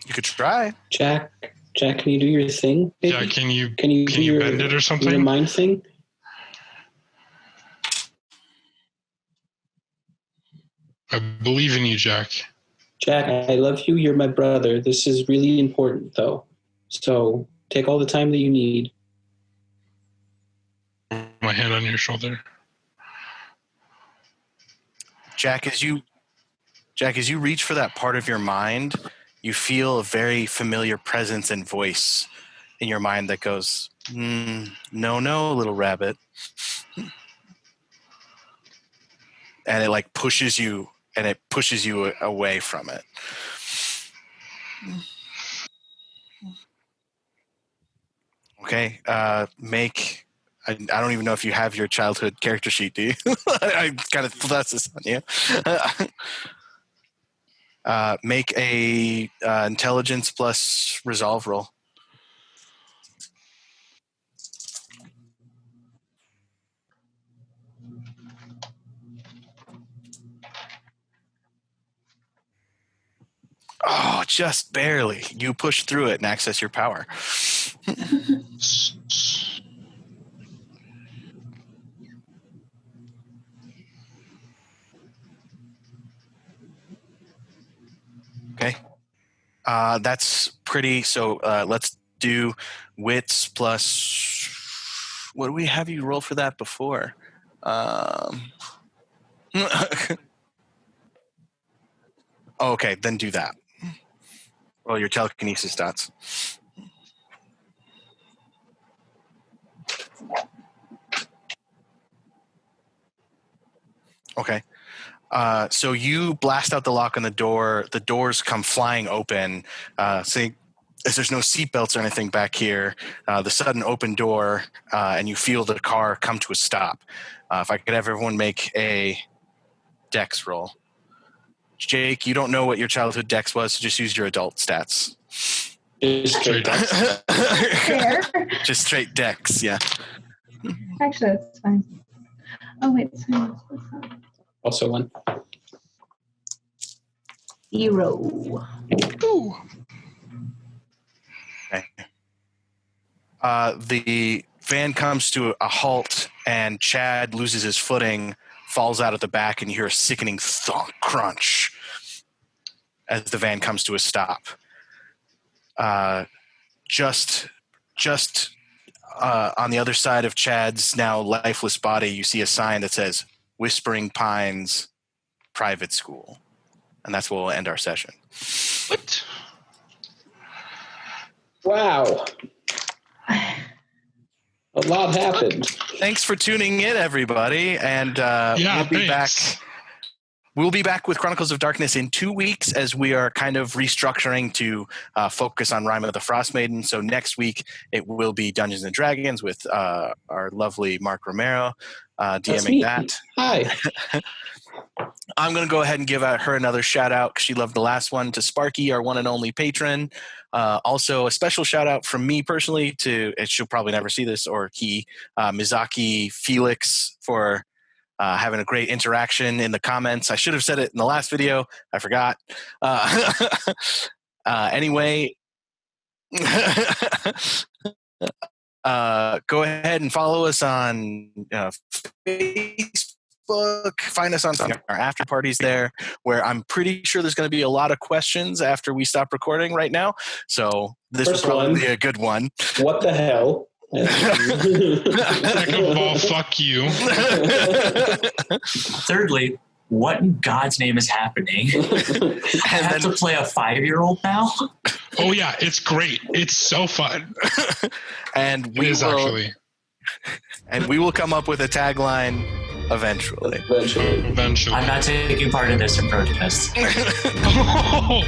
You could try. Jack, can you do your thing? Baby? Yeah, can you do your, bend it or something? Your mind thing? I believe in you, Jack. Jack, I love you. You're my brother. This is really important, though. So take all the time that you need. My hand on your shoulder. Jack, as you reach for that part of your mind, you feel a very familiar presence and voice in your mind that goes, no, little rabbit. And it pushes you away from it. Okay, make... I don't even know if you have your childhood character sheet, do you? I kind of thrust this on you. Make a intelligence plus resolve roll. Oh, just barely. You push through it and access your power. Okay. That's pretty. So let's do wits plus. What do we have you roll for that before? Okay, then do that. Roll your telekinesis dots. Okay. So you blast out the lock on the door. The doors come flying open. As there's no seatbelts or anything back here, the sudden open door, and you feel the car come to a stop. If I could have everyone make a dex roll. Jake, you don't know what your childhood dex was, so just use your adult stats. Just straight dex. Fair. Just straight dex, yeah. Actually, that's fine. Oh, wait. Sorry. Also one. 0. Ooh. Okay. The van comes to a halt, and Chad loses his footing, falls out at the back, and you hear a sickening thunk crunch as the van comes to a stop. Just on the other side of Chad's now lifeless body, you see a sign that says Whispering Pines Private School. And that's where we'll end our session. What? Wow. A lot happened. Thanks for tuning in, everybody. And we'll be back. We'll be back with Chronicles of Darkness in 2 weeks as we are kind of restructuring to focus on Rime of the Frost Maiden. So next week it will be Dungeons and Dragons with our lovely Mark Romero DMing that. Hi. I'm going to go ahead and give her another shout out because she loved the last one, to Sparky, our one and only patron. Also, a special shout out from me personally to, she'll probably never see this, or he, Mizaki Felix, for having a great interaction in the comments. I should have said it in the last video. I forgot. Anyway, go ahead and follow us on Facebook. Find us on our after parties there, where I'm pretty sure there's going to be a lot of questions after we stop recording right now. So this will probably be a good one. What the hell? Second of all, fuck you. Thirdly, what in God's name is happening? I have to play a 5-year-old now? Oh yeah, it's great. It's so fun. And we will come up with a tagline eventually. Eventually. I'm not taking part in this in protest. Oh.